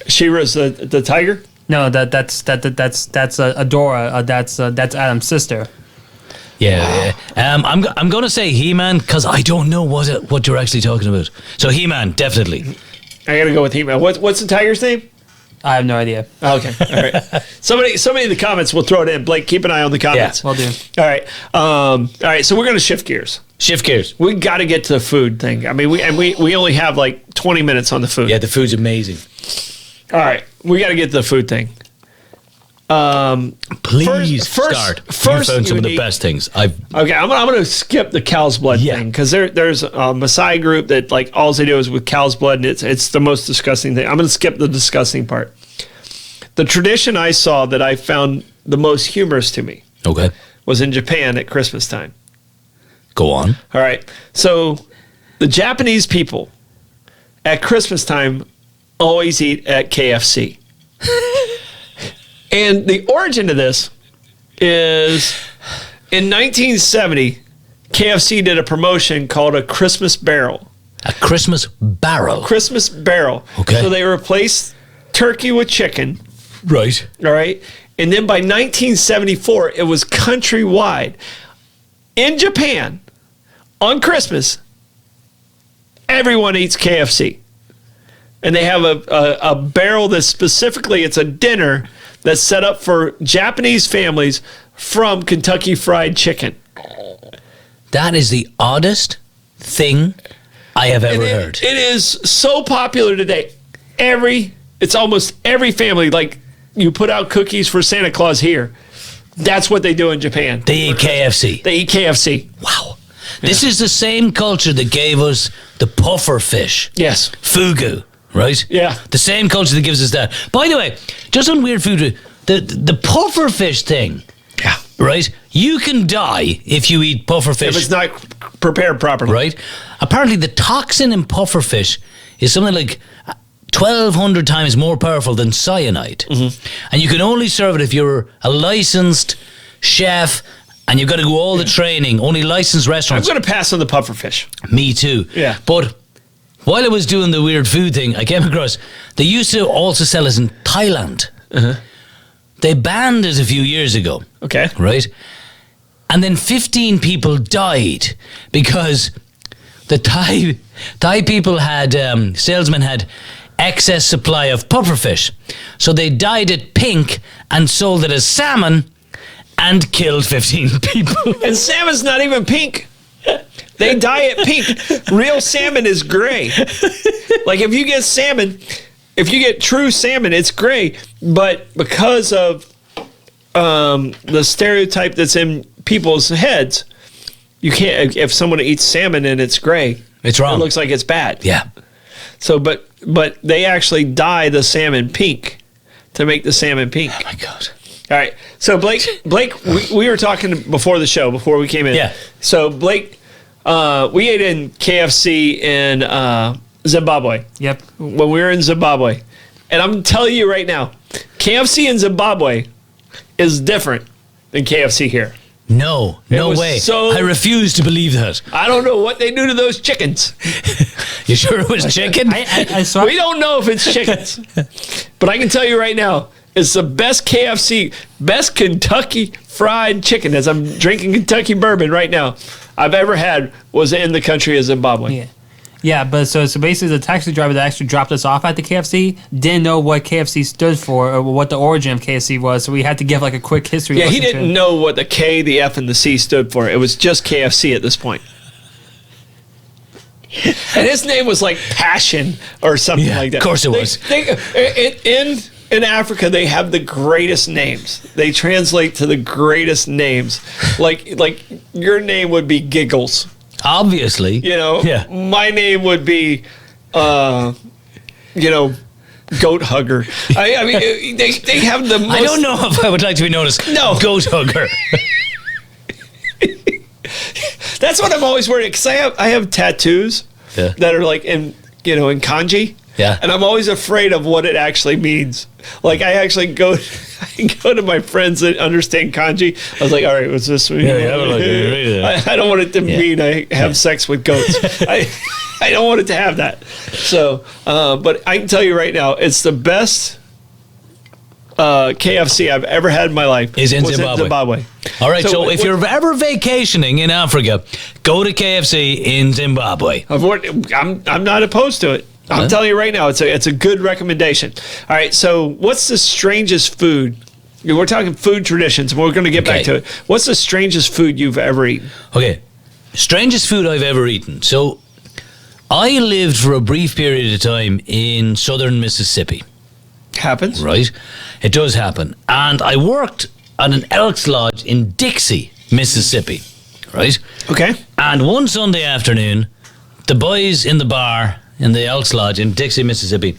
She-Ra's the tiger. No, that's Adora. That's Adam's sister. Yeah. I'm going to say He-Man because I don't know what you're actually talking about. So He-Man, definitely. I gotta go with He-Man. What's the tiger's name? I have no idea. Okay, all right. Somebody in the comments will throw it in. Blake, keep an eye on the comments. Will do. All right. All right. So we're gonna shift gears. Shift gears. We got to get to the food thing. I mean, we only have like 20 minutes on the food. Yeah, the food's amazing. All right, we got to get to the food thing. Please first, start. First, you found some of the need- best things. Okay, I'm gonna skip the cow's blood thing because there's a Maasai group that like all they do is with cow's blood, and it's the most disgusting thing. I'm gonna skip the disgusting part. The tradition I saw that I found the most humorous to me Okay. was in Japan at Christmas time. Go on. All right, so the Japanese people at Christmas time always eat at KFC. And the origin of this is in 1970, KFC did a promotion called a Christmas Barrel. A Christmas barrel. Christmas Barrel. Okay. So they replaced turkey with chicken. Right. All right. And then by 1974, it was countrywide. In Japan, on Christmas, everyone eats KFC. And they have a barrel that's specifically, it's a dinner that's set up for Japanese families from Kentucky Fried Chicken. That is the oddest thing I have ever heard. It is so popular today. It's almost every family, like you put out cookies for Santa Claus here. That's what they do in Japan. They eat KFC. They eat KFC. Wow. This is the same culture that gave us the puffer fish. Yes. Fugu, right? Yeah. The same culture that gives us that. By the way, just on weird food, the puffer fish thing, Yeah. right? You can die if you eat puffer fish. If it's not prepared properly. Right? Apparently, the toxin in puffer fish is something like 1,200 times more powerful than cyanide. And you can only serve it if you're a licensed chef and you've got to go all the training. Only licensed I'm restaurants. going to pass on the puffer fish. Me too. Yeah. But while I was doing the weird food thing, I came across, they used to also sell it in Thailand. They banned it a few years ago. Okay. Right? And then 15 people died because the Thai people had, salesmen had excess supply of pufferfish. So they dyed it pink and sold it as salmon and killed 15 people. And salmon's not even pink. They dye it pink. Real salmon is gray. Like if you get salmon, if you get true salmon, it's gray. But because of the stereotype that's in people's heads, you can't. If someone eats salmon and it's gray, It's wrong. It looks like it's bad. Yeah. So, but they actually dye the salmon pink to make the salmon pink. Oh my God. All right. So Blake, we were talking before the show, before we came in. Yeah. So Blake, we ate in KFC in Zimbabwe. Yep. When we were in Zimbabwe. And I'm telling you right now, KFC in Zimbabwe is different than KFC here. No was way. so- I refuse to believe that. I don't know what they do to those chickens. You sure it was chicken? I saw. We don't know if it's chickens. But I can tell you right now, it's the best KFC, best Kentucky Fried Chicken, as I'm drinking Kentucky bourbon right now, I've ever had was in the country of Zimbabwe. Yeah. Yeah, but so basically the taxi driver that actually dropped us off at the KFC didn't know what KFC stood for or what the origin of KFC was, so we had to give like a quick history. Yeah, he lesson to didn't him. know what the K, the F, and the C stood for. It was just KFC at this point. And his name was like Passion or something Yeah, like that. of course it was. In Africa, they have the greatest names. They translate to the greatest names. Like your name would be Giggles. Obviously. You know, Yeah. my name would be, Goat Hugger. I mean, they have the most. I don't know if I would like to be noticed. No. Goat hugger. That's what I'm always worried because I have tattoos Yeah. that are like in kanji. Yeah. And I'm always afraid of what it actually means. Like I actually go to my friends that understand kanji. I was like, all right, what's this mean? Yeah, like, read it. I don't want it to mean I have sex with goats. I don't want it to have that. So, but I can tell you right now, it's the best KFC I've ever had in my life. Is in was Zimbabwe. All right, so if what- you're ever vacationing in Africa, go to KFC in Zimbabwe. I'm not opposed to it. I'm telling you right now, it's a good recommendation. All right, so what's the strangest food? We're talking food traditions, and we're going to get back to it. What's the strangest food you've ever eaten? Okay, strangest food I've ever eaten. So I lived for a brief period of time in southern Mississippi. Happens. Right? It does happen. And I worked at an Elks Lodge in Dixie, Mississippi. Right? Okay. And one Sunday afternoon, the boys in the bar in the Elks Lodge in Dixie, Mississippi,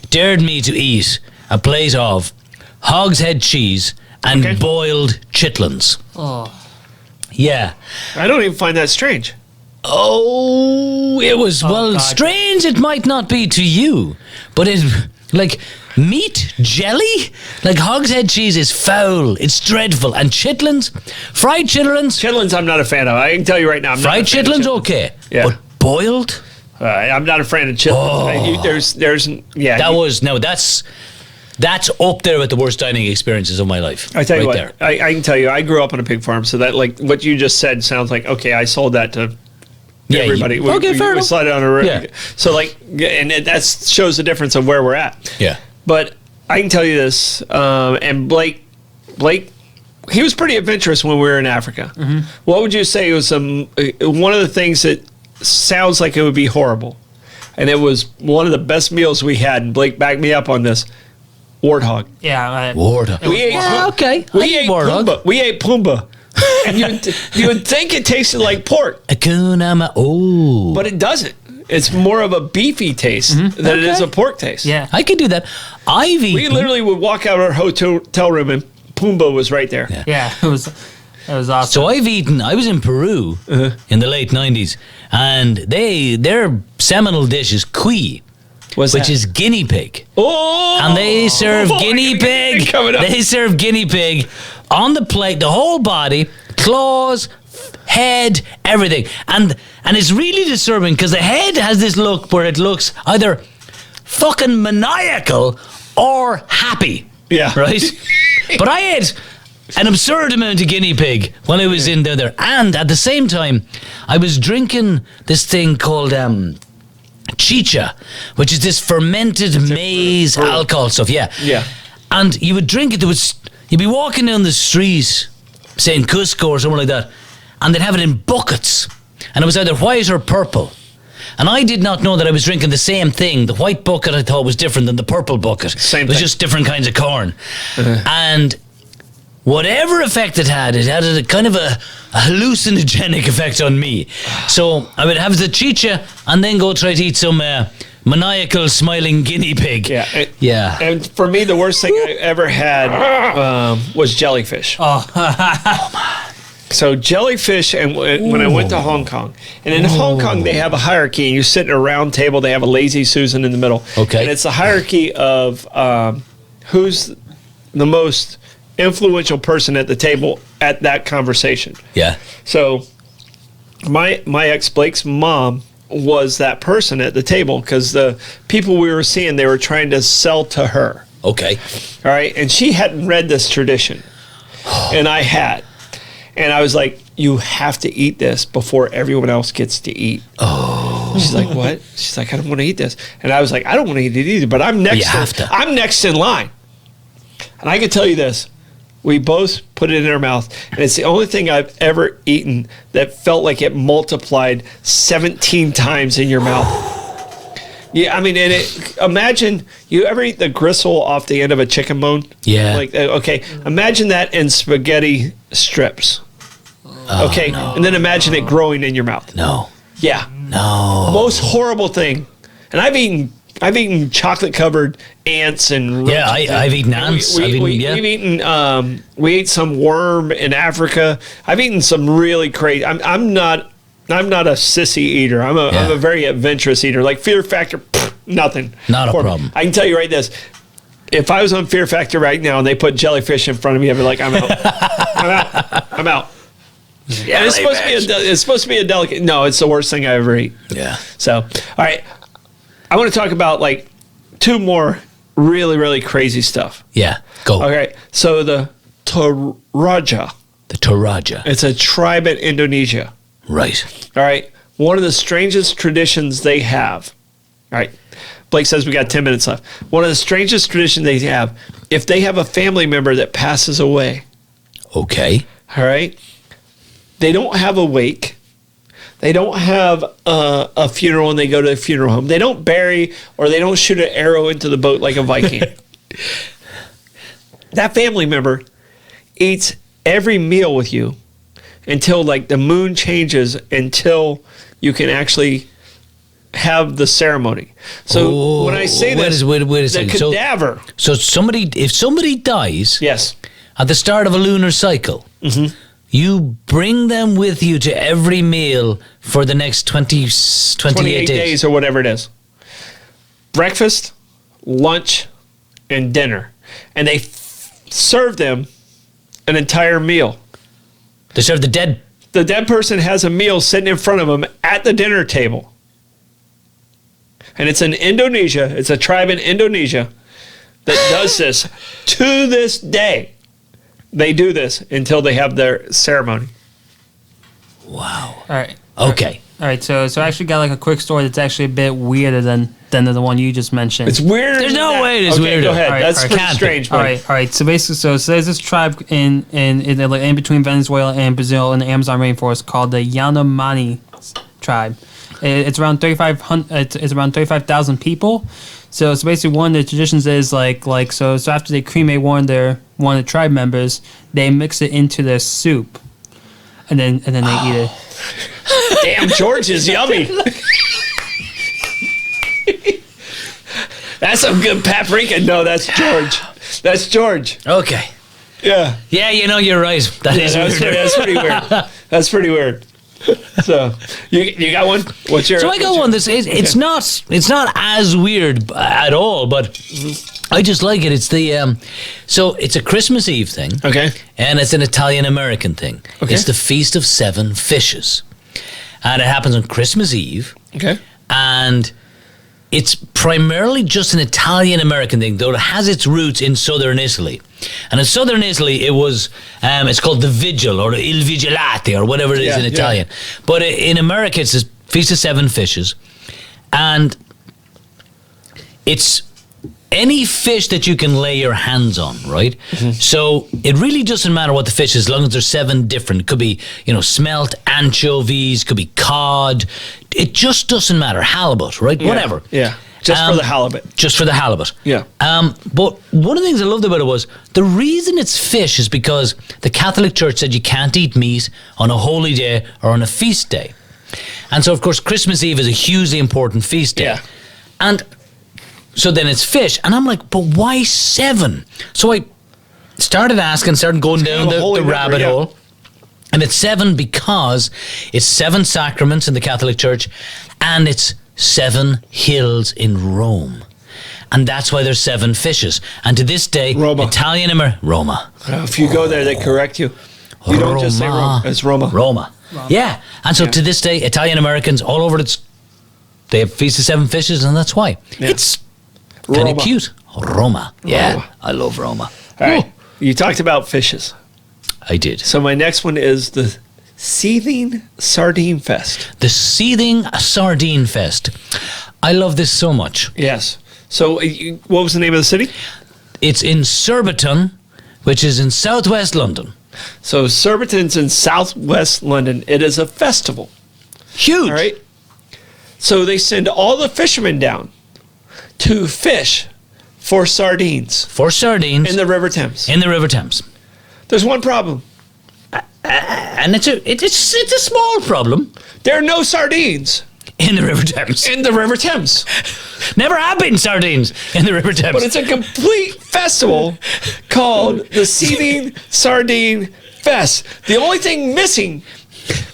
dared me to eat a plate of hogshead cheese and boiled chitlins. Oh. Yeah. I don't even find that strange. Oh, it was, God. strange it might not be to you, but it, like, meat jelly? Like, hogshead cheese is foul, it's dreadful. And chitlins, fried chitlins, Chitlins, I'm not a fan of. I can tell you right now. I'm fried not a fan of chitlins, okay. Yeah. But boiled? I'm not a fan of chitlins. That's up there with the worst dining experiences of my life. I tell you right what, there. I can tell you, I grew up on a pig farm, so that, like, what you just said sounds like, okay, I sold that to Yeah, everybody. fair we enough. slide it on a Yeah. So, like, and that shows the difference of where we're at. Yeah. But I can tell you this, and Blake, he was pretty adventurous when we were in Africa. Mm-hmm. What would you say was one of the things that sounds like it would be horrible, and it was one of the best meals we had, and Blake backed me up on this, warthog. Yeah. Warthog. We ate okay. We I ate warthog. Pumbaa. We ate Pumbaa. And you would think it tasted like pork, Oh. but it doesn't. It's more of a beefy taste than it is a pork taste. Yeah. I could do that. I've eaten. We literally would walk out of our hotel room and Pumbaa was right there. Yeah. Yeah. It was awesome. So I've eaten. I was in Peru in the late 90s, and their seminal dish is cuy, What's which that? is guinea pig. Oh, And they serve guinea pig. Coming up. They serve guinea pig on the plate, the whole body, claws, head, everything. And it's really disturbing because the head has this look where it looks either fucking maniacal or happy. Yeah. Right? But I ate an absurd amount of guinea pig when I was in there. And at the same time, I was drinking this thing called chicha, which is this fermented maize alcohol stuff. Yeah. Yeah. And you would drink it. You'd be walking down the street, say in Cusco or somewhere like that, and they'd have it in buckets. And it was either white or purple. And I did not know that I was drinking the same thing. The white bucket I thought was different than the purple bucket. Same It was thing. just different kinds of corn. And whatever effect it had a kind of a hallucinogenic effect on me. So I would have the chicha and then go try to eat some maniacal smiling guinea pig. Yeah. Yeah. And for me, the worst thing I ever had was jellyfish. So jellyfish, and when I went to Hong Kong, and in Hong Kong they have a hierarchy, and you sit at a round table. They have a lazy Susan in the middle. Okay. And it's a hierarchy of who's the most influential person at the table at that conversation. Yeah. So my ex Blake's mom was that person at the table because the people we were seeing, they were trying to sell to her. Okay. All right. And she hadn't read this tradition. And I had. And I was like, you have to eat this before everyone else gets to eat. Oh. She's like, what? She's like, I don't want to eat this. And I was like, I don't want to eat it either, but I'm next. You have to. I'm next in line. And I can tell you this. We both put it in our mouth. And it's the only thing I've ever eaten that felt like it multiplied 17 times in your mouth. Yeah, I mean, imagine you ever eat the gristle off the end of a chicken bone? Yeah. Like, okay, imagine that in spaghetti strips. Okay, and then imagine it growing in your mouth. No. Yeah. No. Most horrible thing. And I've eaten chocolate covered ants and Yeah, I've eaten ants. We ate some worm in Africa. I've eaten some really crazy. I'm not a sissy eater. I'm a very adventurous eater. Like Fear Factor, nothing. Not a for me. problem. I can tell you right this. If I was on Fear Factor right now and they put jellyfish in front of me, I'd be like, I'm out. I'm out. Yeah, it's supposed to be a delicate. No, it's the worst thing I ever eat. Yeah. So, all right. I want to talk about like two more really, really crazy stuff. Yeah. Go. Okay. So the Toraja. The Toraja. It's a tribe in Indonesia. Right. All right. One of the strangest traditions they have. All right. Blake says we got 10 minutes left. One of the strangest traditions they have, if they have a family member that passes away, Okay. all right, they don't have a wake. They don't have a funeral and they go to a funeral home. They don't bury or they don't shoot an arrow into the boat like a Viking. That family member eats every meal with you until like the moon changes, until you can actually have the ceremony. So when I say this, wait a the second. cadaver, So if somebody dies yes, at the start of a lunar cycle, you bring them with you to every meal for the next 28 days or whatever it is. Breakfast, lunch, and dinner. And they serve them an entire meal. They serve the dead. The dead person has a meal sitting in front of them at the dinner table. And it's in Indonesia. It's a tribe in Indonesia that does this to this day. They do this until they have their ceremony. Wow. All right. Okay. All right. So I actually got like a quick story that's actually a bit weirder than the one you just mentioned. It's weird. There's no way it's okay, weirder. Go ahead. All right, That's all right. pretty Can't be. strange. All buddy. right, all right. So basically, so there's this tribe in between Venezuela and Brazil in the Amazon rainforest called the Yanomami tribe. It's around 3,500. It's around 35,000 people. So basically one of the traditions is like so after they cremate one of the tribe members, they mix it into their soup, and then they eat it. Damn, George is yummy. That's some good paprika. No, that's George. That's George. Okay. Yeah. Yeah, you're right. That is That's, weird. that's pretty weird. That's pretty weird. So you got one? What's your? So I got one. It's not as weird at all, but I just like it. It's the so it's a Christmas Eve thing. Okay. And it's an Italian American thing. Okay. It's the Feast of Seven Fishes, and it happens on Christmas Eve. Okay. And it's primarily just an Italian American thing, though it has its roots in southern Italy. And in southern Italy, it was it's called the Vigil or Il Vigilate or whatever it is in Italian. But in America, it's the Feast of Seven Fishes, and it's any fish that you can lay your hands on, right? So it really doesn't matter what the fish is, as long as there's seven different. It could be, smelt anchovies, could be cod. It just doesn't matter. Halibut, right? Whatever. Yeah. Just for the halibut. Just for the halibut. Yeah. But one of the things I loved about it was the reason it's fish is because the Catholic Church said you can't eat meat on a holy day or on a feast day. And so, of course, Christmas Eve is a hugely important feast day. Yeah. And so then it's fish. And I'm like, but why seven? So I started going down the rabbit hole. And it's seven because it's seven sacraments in the Catholic Church and it's seven hills in Rome. And that's why there's seven fishes. And to this day, Roma. Roma. If you go there, they correct you. You don't just say Roma. It's Roma. Roma. Yeah. And so to this day, Italian Americans all over they have Feast of Seven Fishes, and that's why. Yeah. It's kind Roma. of cute. Roma. Yeah. Roma. I love Roma. All right. You talked about fishes. I did. So my next one is the Seething Sardine Fest. The Seething Sardine Fest. I love this so much. Yes. So what was the name of the city? It's in Surbiton, which is in southwest London. So Surbiton's in southwest London. It is a festival. Huge. All right. So they send all the fishermen down to fish for sardines For sardines in the River Thames. in the River Thames. There's one problem. And it's a small problem There are no sardines in the River Thames. in the River Thames. Never have been sardines in the River Thames. But it's a complete festival called the Seething Sardine Fest. The only thing missing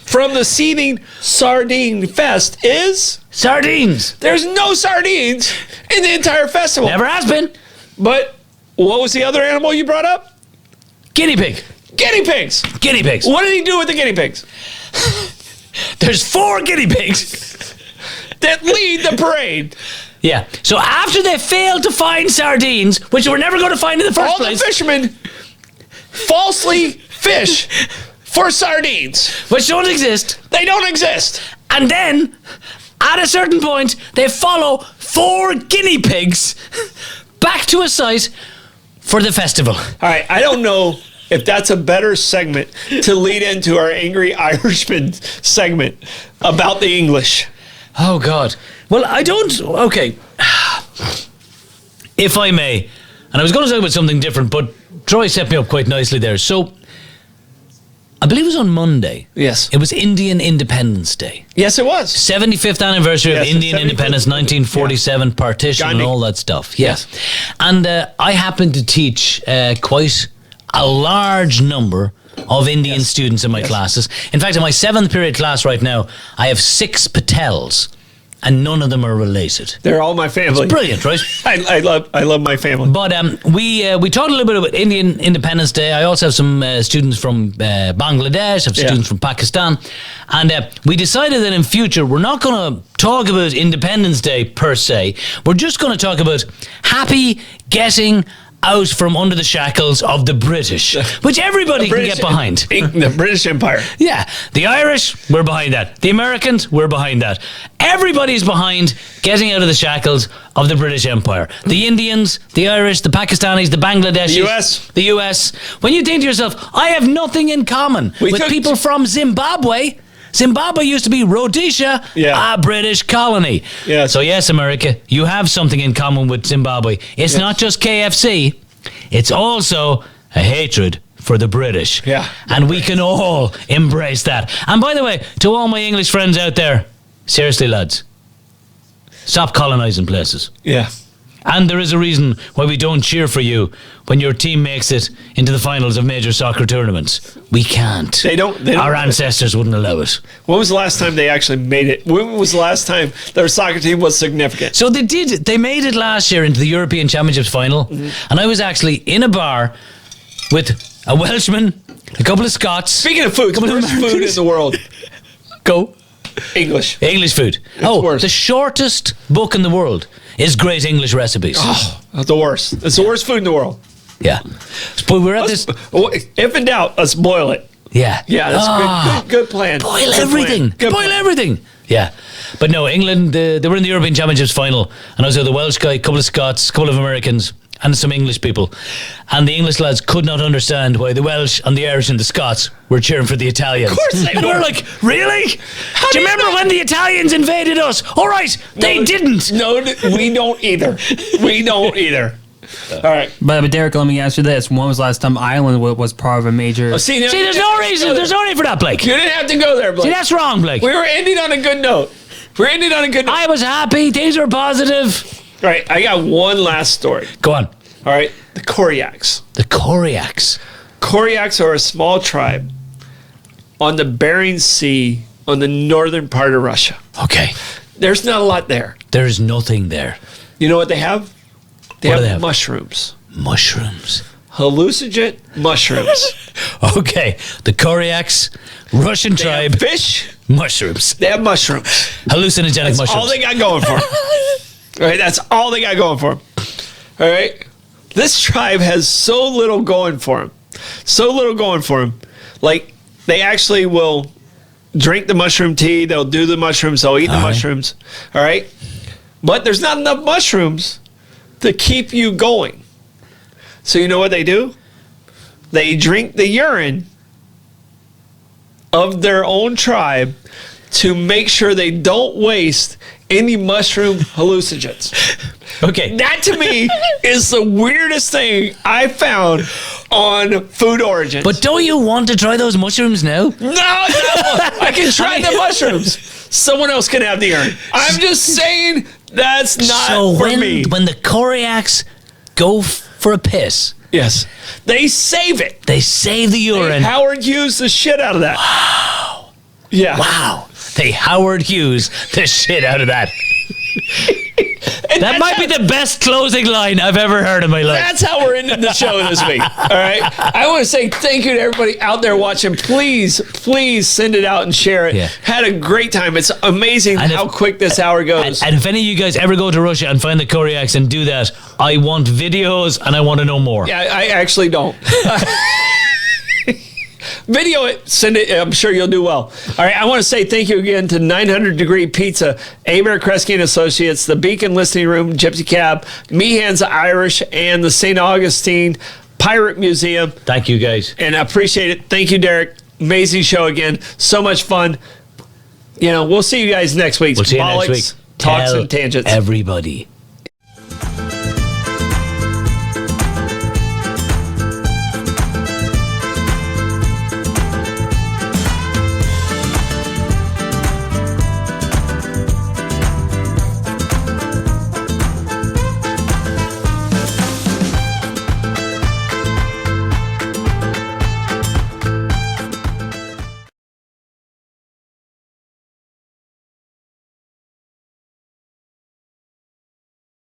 from the Seething Sardine Fest is sardines. there's no sardines in the entire festival. Never has been. But what was the other animal you brought up? Guinea pig. Guinea pigs. Guinea pigs. What did he do with the guinea pigs? There's 4 guinea pigs. That lead the parade. Yeah. So after they failed to find sardines, which they were never going to find in the first All place, the fishermen falsely fish for sardines. Which don't exist. They don't exist. And then, at a certain point, they follow 4 guinea pigs back to a site for the festival. All right, I don't know if that's a better segment to lead into our Angry Irishman segment about the English. Oh, God. Well, I don't... Okay. If I may, and I was going to talk about something different, but Troy set me up quite nicely there. So, I believe it was on Monday. Yes. It was Indian Independence Day. Yes, it was. 75th anniversary Yes, of Indian 75th. Independence, 1947, partition Gandhi. and all that stuff. Yes. And I happened to teach quite a large number of Indian students in my classes. In fact, in my 7th period class right now, I have 6 Patels, and none of them are related. They're all my family. Brilliant, right? I love my family. But we talked a little bit about Indian Independence Day. I also have some students from Bangladesh, I have students from Pakistan. And we decided that in future, we're not going to talk about Independence Day per se. We're just going to talk about happy getting out from under the shackles of the British, which everybody can get behind. The British Empire. Yeah, the Irish, we're behind that. The Americans, we're behind that. Everybody's behind getting out of the shackles of the British Empire. The Indians, the Irish, the Pakistanis, the Bangladeshis. The US. The US. When you think to yourself, I have nothing in common with people from Zimbabwe. Zimbabwe used to be Rhodesia, a British colony. Yes. So yes, America, you have something in common with Zimbabwe. It's not just KFC. It's also a hatred for the British. Yeah. And we can all embrace that. And by the way, to all my English friends out there, seriously, lads, stop colonising places. Yeah. And there is a reason why we don't cheer for you when your team makes it into the finals of major soccer tournaments. We can't. They don't. Our ancestors wouldn't allow it. When was the last time they actually made it? When was the last time their soccer team was significant? So they did. They made it last year into the European Championships final. And I was actually in a bar with a Welshman, a couple of Scots. Speaking of food, worst food in the world. Go. English. English food. worse. The shortest book in the world is Great English Recipes. Oh, the worst. It's the worst food in the world. Yeah. But we're at this. If in doubt, let's boil it. Yeah. Yeah, that's good plan. Boil Good everything. plan. Good Boil plan. everything. Yeah. But no, England, they were in the European Championships final. And I was with a Welsh guy, a couple of Scots, a couple of Americans, and some English people. And the English lads could not understand why the Welsh and the Irish and the Scots were cheering for the Italians. Of course they And were. we're like, really? Do you remember when the Italians invaded us? All right, they didn't. No, we don't either. We don't either. All right. But Derek, let me ask you this: when was the last time Ireland was part of a major? See, There's no reason. There's no need for that, Blake. You didn't have to go there, Blake. See, that's wrong, Blake. We were ending on a good note. I was happy. Things were positive. All right, I got one last story. Go on. All right, the Koryaks. The Koryaks. Koryaks are a small tribe on the Bering Sea on the northern part of Russia. Okay. There's not a lot there. There's nothing there. You know what they have? What do they have? Mushrooms. Mushrooms. Hallucinogenic mushrooms. Okay. The Koryaks, Russian They have tribe, fish. mushrooms. They have mushrooms. Hallucinogenic That's mushrooms. all they got going for them. All right, that's all they got going for them. All right, this tribe has so little going for them. So little going for them. Like, they actually will drink the mushroom tea. They'll do the mushrooms. They'll eat the mushrooms. All right, but there's not enough mushrooms to keep you going. So you know what they do? They drink the urine of their own tribe to make sure they don't waste any mushroom hallucinogens. Okay. That to me is the weirdest thing I found on Food Origins. But don't you want to try those mushrooms now? no, I can try the mushrooms. Someone else can have the urine. I'm just saying that's not So for me. when the Koryaks go for a piss, Yes, they save it. they save the urine. Howard Hughes the shit out of that. Wow. Yeah. Wow. They Howard Hughes the shit out of that. And That that's might be the best closing line I've ever heard in my life. That's how we're ending the show this week. All right. I want to say thank you to everybody out there watching. Please send it out and share it. Yeah. Had a great time. It's amazing And how if- quick this hour goes. And if any of you guys ever go to Russia and find the Koryaks and do that, I want videos and I want to know more. Yeah, I actually don't. Video it, send it. I'm sure you'll do well. All right, I want to say thank you again to 900 Degree Pizza, Abare, Kresge and Associates, the Beacon Listening Room, Gypsy Cab, Meehan's Irish, and the St. Augustine Pirate Museum. Thank you, guys. And I appreciate it. Thank you, Derek. Amazing show again. So much fun. You know, we'll see you guys next week. We'll see you Bollox, next week. Talks Tell and Tangents. everybody.